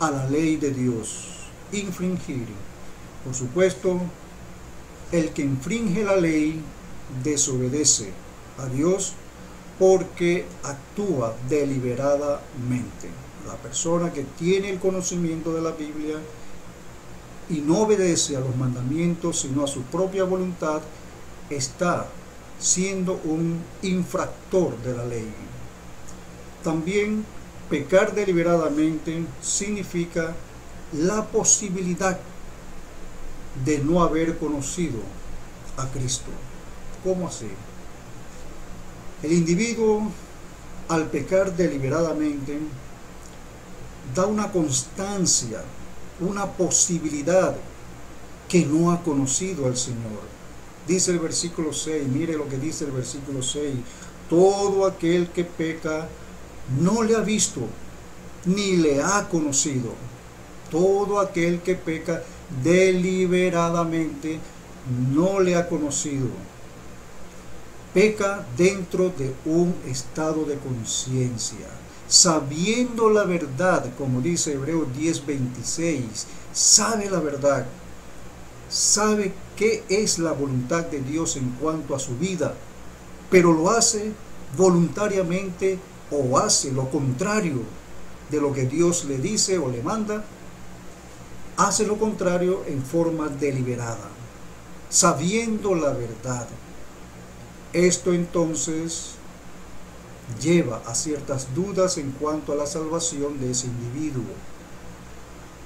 a la ley de Dios, infringir. Por supuesto, el que infringe la ley desobedece a Dios porque actúa deliberadamente. La persona que tiene el conocimiento de la Biblia y no obedece a los mandamientos sino a su propia voluntad, está siendo un infractor de la ley. También pecar deliberadamente significa la posibilidad de no haber conocido a Cristo. ¿Cómo así? El individuo, al pecar deliberadamente, da una constancia, una posibilidad que no ha conocido al Señor. Dice el versículo 6, mire lo que dice el versículo 6: todo aquel que peca no le ha visto, ni le ha conocido. Todo aquel que peca deliberadamente no le ha conocido. Peca dentro de un estado de conciencia, sabiendo la verdad, como dice Hebreos 10:26, sabe la verdad, sabe qué es la voluntad de Dios en cuanto a su vida, pero lo hace voluntariamente o hace lo contrario de lo que Dios le dice o le manda. Hace lo contrario en forma deliberada, sabiendo la verdad. Esto entonces lleva a ciertas dudas en cuanto a la salvación de ese individuo.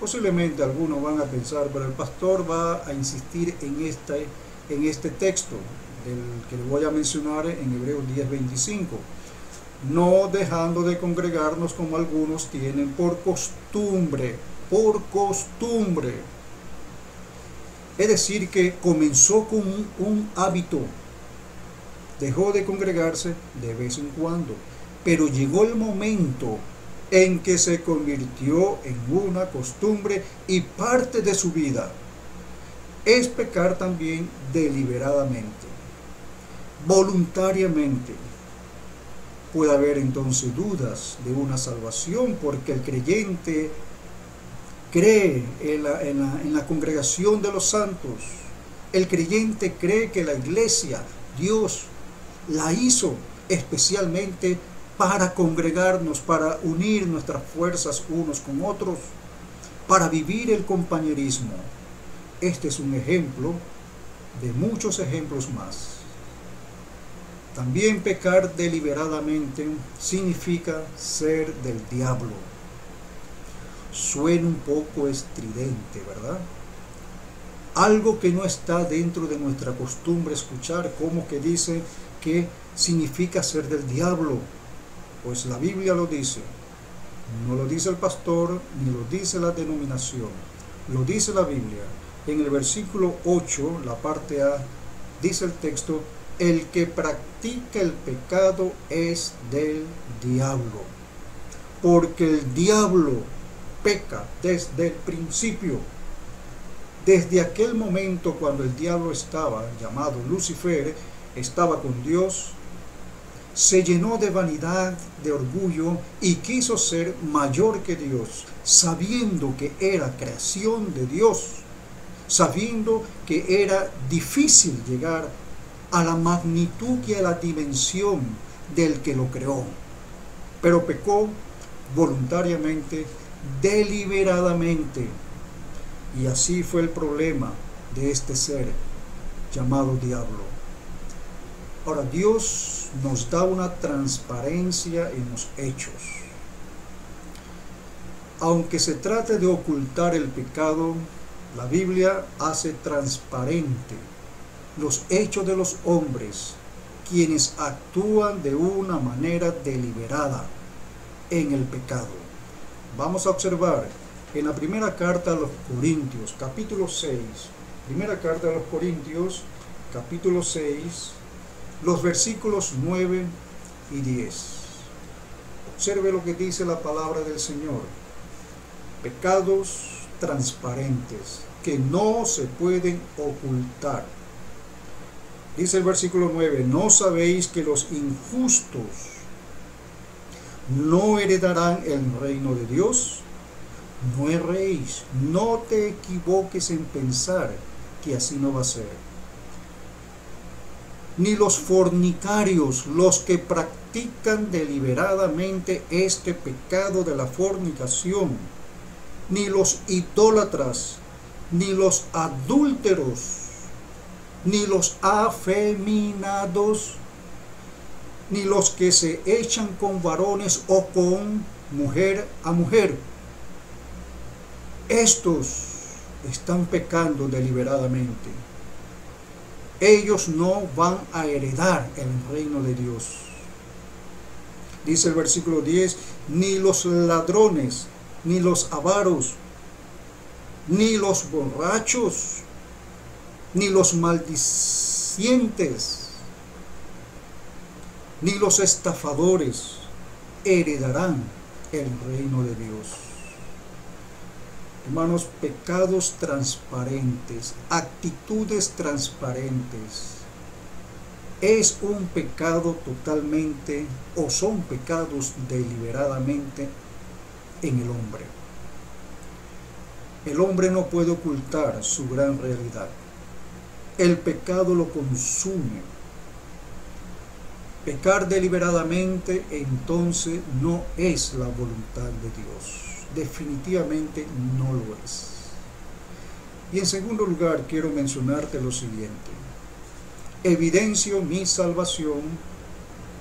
Posiblemente algunos van a pensar, pero el pastor va a insistir en este texto del que le voy a mencionar en Hebreos 10:25, no dejando de congregarnos como algunos tienen por costumbre. Es decir, que comenzó con un hábito, dejó de congregarse de vez en cuando, pero llegó el momento en que se convirtió en una costumbre y parte de su vida. Es pecar también deliberadamente, voluntariamente. Puede haber entonces dudas de una salvación, porque el creyente cree en la congregación de los santos. El creyente cree que la iglesia, Dios la hizo especialmente para congregarnos, para unir nuestras fuerzas unos con otros, para vivir el compañerismo. Este es un ejemplo de muchos ejemplos más. También pecar deliberadamente significa ser del diablo. Suena un poco estridente, ¿verdad? Algo que no está dentro de nuestra costumbre escuchar, como que dice que significa ser del diablo. Pues la Biblia lo dice. No lo dice el pastor, ni lo dice la denominación. Lo dice la Biblia. En el versículo 8, la parte A, dice el texto: el que practica el pecado es del diablo, porque el diablo peca desde el principio. Desde aquel momento cuando el diablo estaba, llamado Lucifer, estaba con Dios, se llenó de vanidad, de orgullo y quiso ser mayor que Dios, sabiendo que era creación de Dios, sabiendo que era difícil llegar a la magnitud y a la dimensión del que lo creó. Pero pecó voluntariamente, deliberadamente. Y así fue el problema de este ser llamado diablo. Ahora, Dios nos da una transparencia en los hechos. Aunque se trate de ocultar el pecado, la Biblia hace transparente los hechos de los hombres, quienes actúan de una manera deliberada en el pecado. Vamos a observar en la primera carta a los Corintios, capítulo 6, primera carta a los Corintios, capítulo 6, los versículos 9 y 10. Observe lo que dice la palabra del Señor. Pecados transparentes que no se pueden ocultar. Dice el versículo 9, ¿no sabéis que los injustos no heredarán el reino de Dios? No erréis, no te equivoques en pensar que así no va a ser. Ni los fornicarios, los que practican deliberadamente este pecado de la fornicación, ni los idólatras, ni los adúlteros, ni los afeminados, ni los que se echan con varones o con mujer a mujer. Estos están pecando deliberadamente. Ellos no van a heredar el reino de Dios. Dice el versículo 10, ni los ladrones, ni los avaros, ni los borrachos, ni los maldicientes, ni los estafadores heredarán el reino de Dios. Hermanos, pecados transparentes, actitudes transparentes, es un pecado totalmente, o son pecados deliberadamente en el hombre. El hombre no puede ocultar su gran realidad. El pecado lo consume. Pecar deliberadamente entonces no es la voluntad de Dios. Definitivamente no lo es. Y en segundo lugar quiero mencionarte lo siguiente. Evidencio mi salvación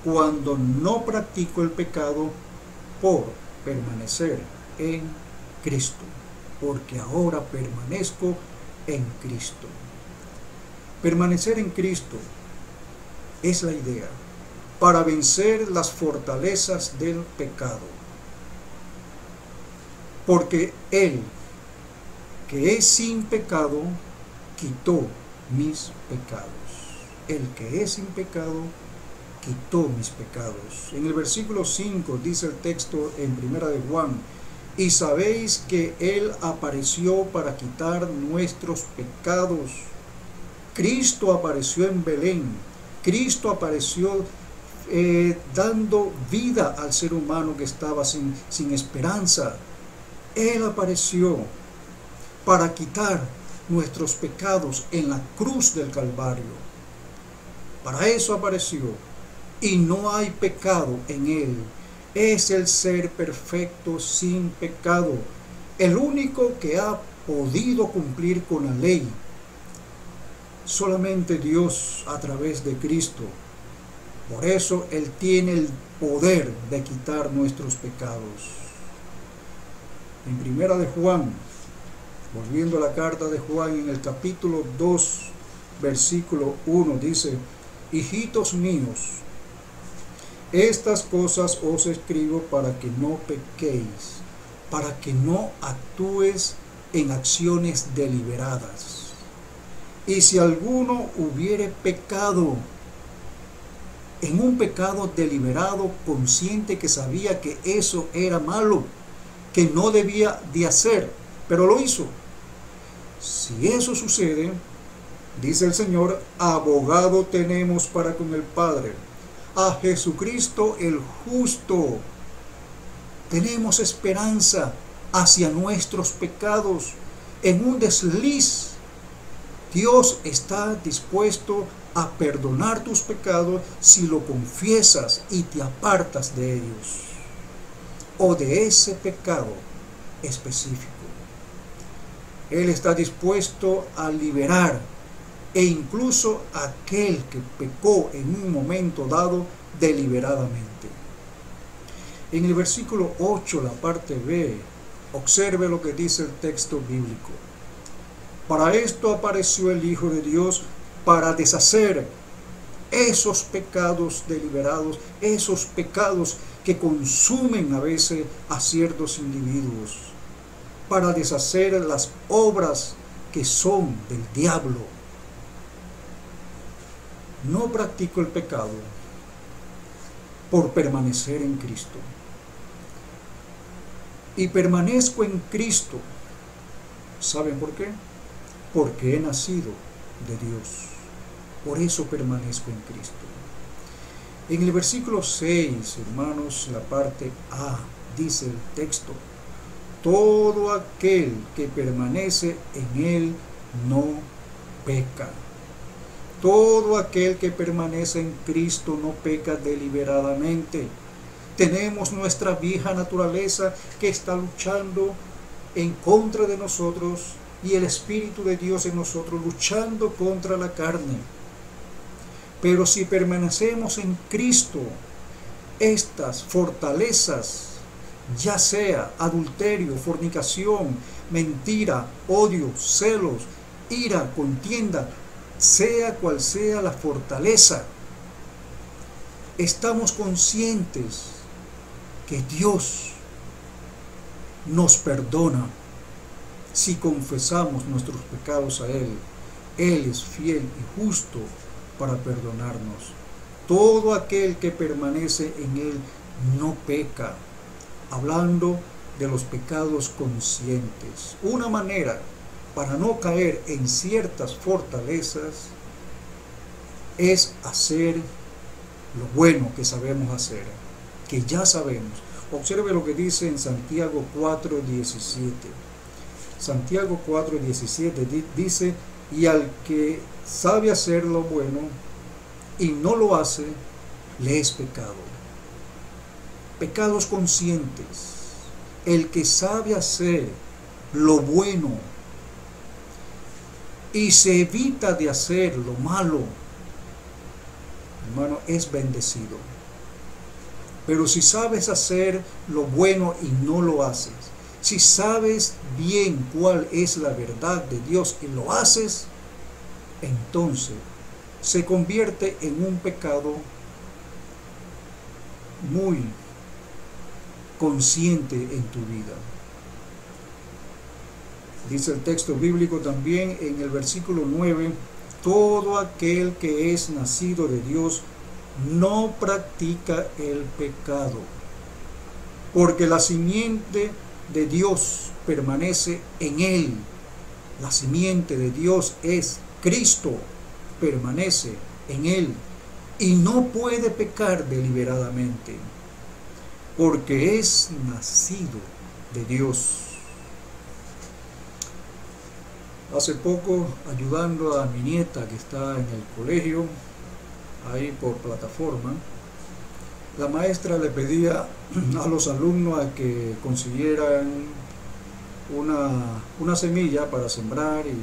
cuando no practico el pecado por permanecer en Cristo. Porque ahora permanezco en Cristo. Permanecer en Cristo es la idea para vencer las fortalezas del pecado. Porque Él, que es sin pecado, quitó mis pecados. El que es sin pecado, quitó mis pecados. En el versículo 5 dice el texto en primera de Juan, y sabéis que Él apareció para quitar nuestros pecados. Cristo apareció en Belén. Cristo apareció dando vida al ser humano que estaba sin esperanza. Él apareció para quitar nuestros pecados en la cruz del Calvario. Para eso apareció. Y no hay pecado en Él. Es el ser perfecto sin pecado. El único que ha podido cumplir con la ley. Solamente Dios a través de Cristo. Por eso Él tiene el poder de quitar nuestros pecados. En primera de Juan, volviendo a la carta de Juan, en el capítulo 2, versículo 1, dice, hijitos míos, estas cosas os escribo para que no pequéis, para que no actúes en acciones deliberadas. Y si alguno hubiere pecado, en un pecado deliberado, consciente que sabía que eso era malo, que no debía de hacer, pero lo hizo. Si eso sucede, dice el Señor, abogado tenemos para con el Padre, a Jesucristo el justo. Tenemos esperanza hacia nuestros pecados. En un desliz, Dios está dispuesto a perdonar tus pecados si lo confiesas y te apartas de ellos, o de ese pecado específico. Él está dispuesto a liberar, e incluso aquel que pecó en un momento dado deliberadamente. En el versículo 8, la parte B, observe lo que dice el texto bíblico. Para esto apareció el Hijo de Dios, para deshacer esos pecados deliberados, esos pecados que consumen a veces a ciertos individuos, para deshacer las obras que son del diablo. No practico el pecado por permanecer en Cristo. Y permanezco en Cristo. ¿Saben por qué? Porque he nacido de Dios. Por eso permanezco en Cristo. En el versículo 6, hermanos, la parte A, dice el texto: todo aquel que permanece en Él no peca. Todo aquel que permanece en Cristo no peca deliberadamente. Tenemos nuestra vieja naturaleza que está luchando en contra de nosotros, y el Espíritu de Dios en nosotros luchando contra la carne. Pero si permanecemos en Cristo, estas fortalezas, ya sea adulterio, fornicación, mentira, odio, celos, ira, contienda, sea cual sea la fortaleza, estamos conscientes que Dios nos perdona si confesamos nuestros pecados a Él. Él es fiel y justo para perdonarnos. Todo aquel que permanece en Él no peca. Hablando de los pecados conscientes, una manera para no caer en ciertas fortalezas es hacer lo bueno que sabemos hacer, que ya sabemos. Observe lo que dice en Santiago 4:17. Santiago 4:17 dice: y al que sabe hacer lo bueno y no lo hace, le es pecado. Pecados conscientes. El que sabe hacer lo bueno y se evita de hacer lo malo, hermano, es bendecido. Pero si sabes hacer lo bueno y no lo haces, si sabes bien cuál es la verdad de Dios y lo haces, entonces se convierte en un pecado muy consciente en tu vida. Dice el texto bíblico también en el versículo 9: todo aquel que es nacido de Dios no practica el pecado, porque la simiente de Dios permanece en él. La simiente de Dios es Cristo, permanece en él, y no puede pecar deliberadamente, porque es nacido de Dios. Hace poco, ayudando a mi nieta que está en el colegio, ahí por plataforma, la maestra le pedía a los alumnos a que consiguieran una semilla para sembrar y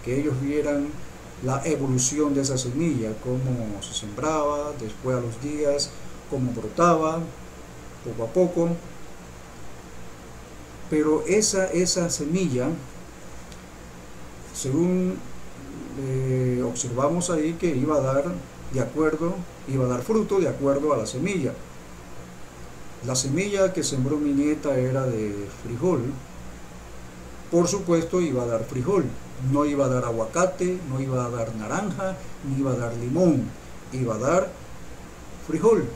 que ellos vieran la evolución de esa semilla, cómo se sembraba, después a los días, cómo brotaba, poco a poco. Pero esa semilla, según observamos ahí, que iba a dar fruto de acuerdo a la semilla. La semilla que sembró mi nieta era de frijol. Por supuesto iba a dar frijol, no iba a dar aguacate, no iba a dar naranja, ni iba a dar limón, iba a dar frijol,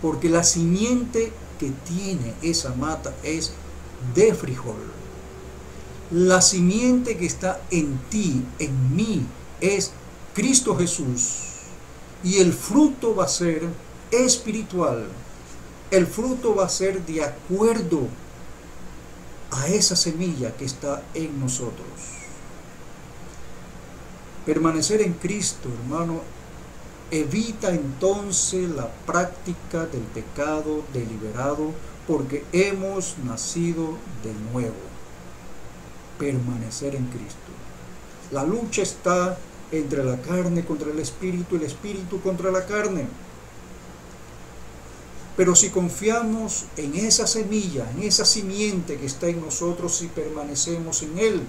porque la simiente que tiene esa mata es de frijol. La simiente que está en ti, en mí, es Cristo Jesús. Y el fruto va a ser espiritual. El fruto va a ser de acuerdo a esa semilla que está en nosotros. Permanecer en Cristo, hermano, evita entonces la práctica del pecado deliberado, porque hemos nacido de nuevo. Permanecer en Cristo. La lucha está entre la carne contra el espíritu contra la carne. Pero si confiamos en esa semilla, en esa simiente que está en nosotros, si permanecemos en Él,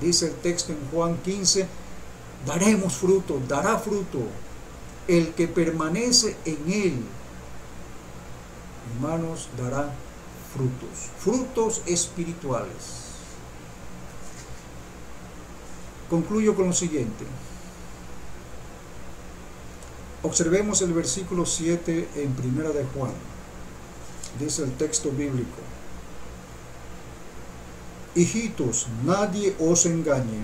dice el texto en Juan 15, daremos fruto, dará fruto. El que permanece en Él, hermanos, dará frutos espirituales. Concluyo con lo siguiente. Observemos el versículo 7 en Primera de Juan. Dice el texto bíblico: hijitos, nadie os engañe.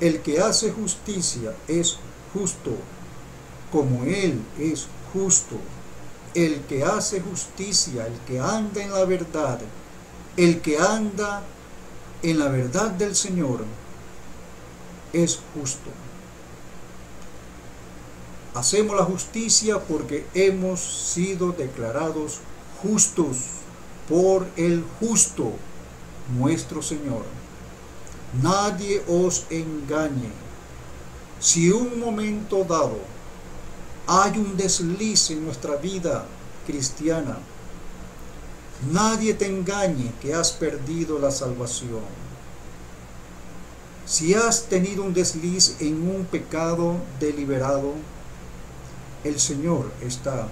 El que hace justicia es justo, como Él es justo. El que hace justicia, el que anda en la verdad, el que anda en la verdad del Señor, es justo. Hacemos la justicia porque hemos sido declarados justos por el justo, nuestro Señor. Nadie os engañe. Si un momento dado hay un desliz en nuestra vida cristiana, nadie te engañe que has perdido la salvación. Si has tenido un desliz en un pecado deliberado, el Señor está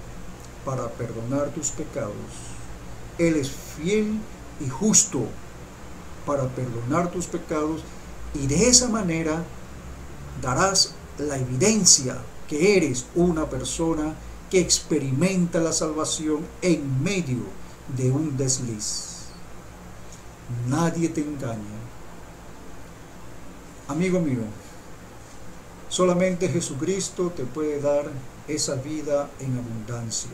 para perdonar tus pecados. Él es fiel y justo para perdonar tus pecados, y de esa manera darás la evidencia que eres una persona que experimenta la salvación en medio de un desliz. Nadie te engaña. Amigo mío, solamente Jesucristo te puede dar esa vida en abundancia.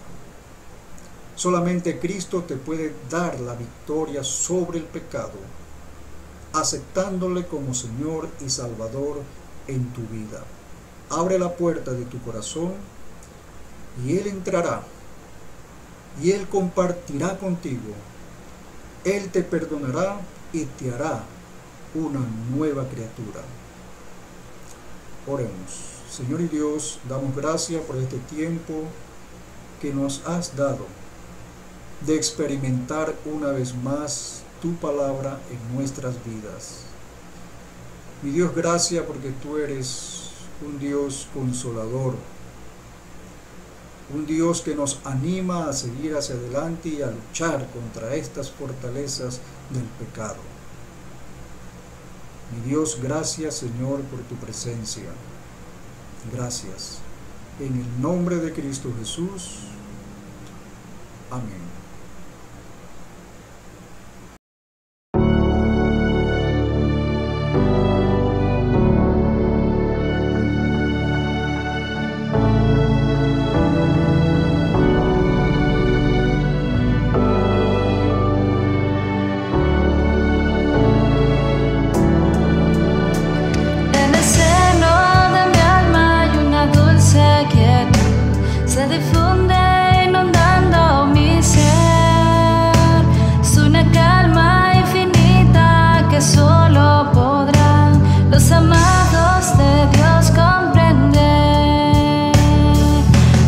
Solamente Cristo te puede dar la victoria sobre el pecado, aceptándole como Señor y Salvador en tu vida. Abre la puerta de tu corazón y Él entrará y Él compartirá contigo. Él te perdonará y te hará una nueva criatura. Oremos. Señor y Dios, damos gracias por este tiempo que nos has dado de experimentar una vez más tu palabra en nuestras vidas. Mi Dios, gracias porque tú eres un Dios consolador, un Dios que nos anima a seguir hacia adelante y a luchar contra estas fortalezas del pecado. Mi Dios, gracias, Señor, por tu presencia. Gracias. En el nombre de Cristo Jesús. Amén. Se difunde inundando mi ser. Es una calma infinita que solo podrán los amados de Dios comprender.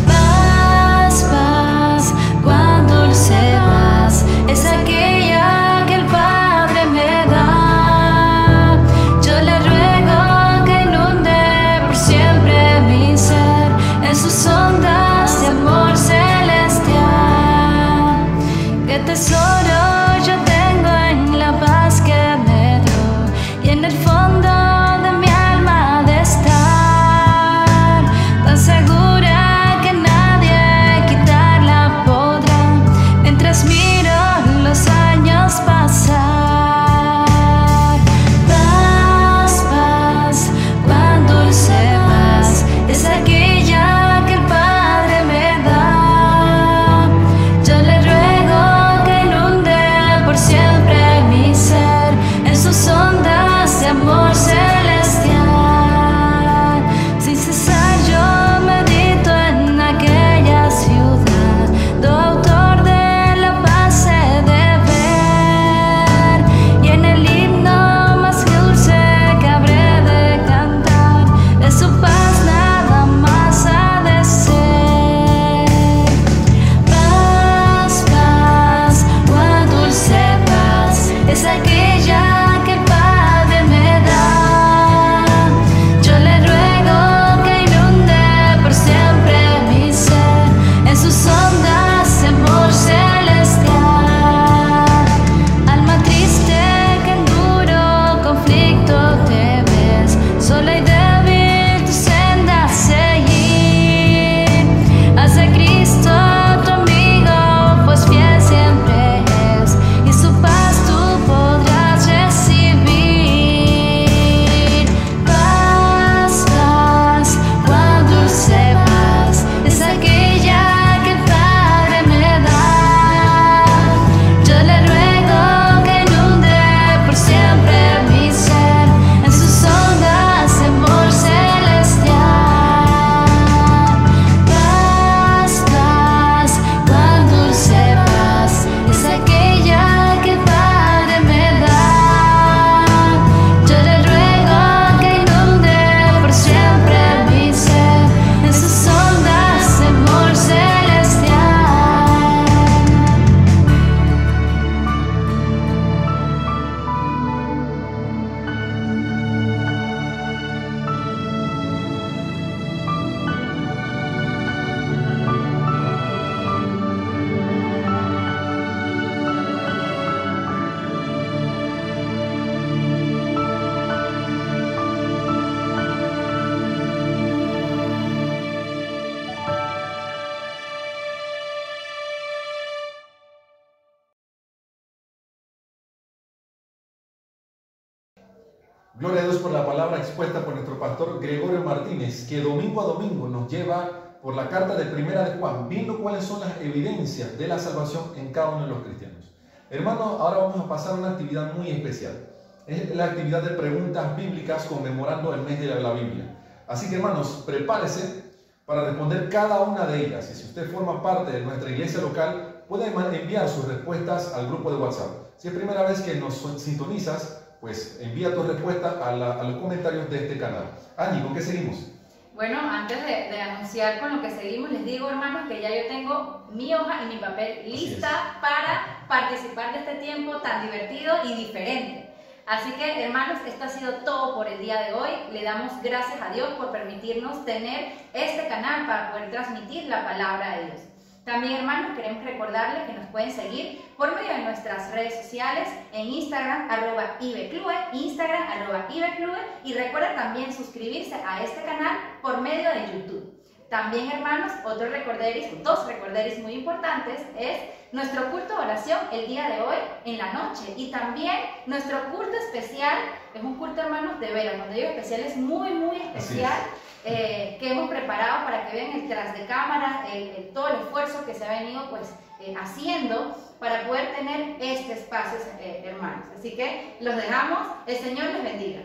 Paz, paz, cuán dulce paz es aquella que el Padre me da. Yo le ruego que inunde por siempre mi ser en sus ondas de amor. Gloria a Dios por la palabra expuesta por nuestro pastor Gregorio Martínez, que domingo a domingo nos lleva por la carta de Primera de Juan, viendo cuáles son las evidencias de la salvación en cada uno de los cristianos. Hermanos, ahora vamos a pasar a una actividad muy especial. Es la actividad de preguntas bíblicas conmemorando el mes de la Biblia. Así que, hermanos, prepárese para responder cada una de ellas. Y si usted forma parte de nuestra iglesia local, puede enviar sus respuestas al grupo de WhatsApp. Si es primera vez que nos sintonizas, pues envía tu respuesta a los comentarios de este canal. Angie, ¿con qué seguimos? Bueno, antes de anunciar con lo que seguimos, les digo, hermanos, que ya yo tengo mi hoja y mi papel lista para participar de este tiempo tan divertido y diferente. Así que, hermanos, esto ha sido todo por el día de hoy. Le damos gracias a Dios por permitirnos tener este canal para poder transmitir la palabra de Dios. También, hermanos, queremos recordarles que nos pueden seguir por medio de nuestras redes sociales en Instagram, @ibeclue, Instagram, @ibeclue, y recuerden también suscribirse a este canal por medio de YouTube. También, hermanos, dos recorderis muy importantes es nuestro culto de oración el día de hoy en la noche, y también nuestro culto especial. Es un culto, hermanos, de veras. Cuando digo especial es muy especial, que hemos preparado para que vean el tras de cámara, todo el esfuerzo que se ha venido haciendo para poder tener este espacio, hermanos. Así que los dejamos. El Señor les bendiga.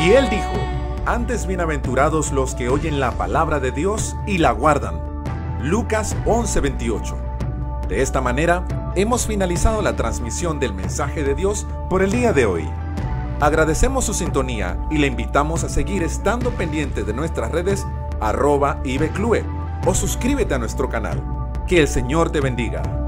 Y él dijo: antes bienaventurados los que oyen la palabra de Dios y la guardan. Lucas 11:28. De esta manera, hemos finalizado la transmisión del mensaje de Dios por el día de hoy. Agradecemos su sintonía y le invitamos a seguir estando pendiente de nuestras redes @ibeclue o suscríbete a nuestro canal. Que el Señor te bendiga.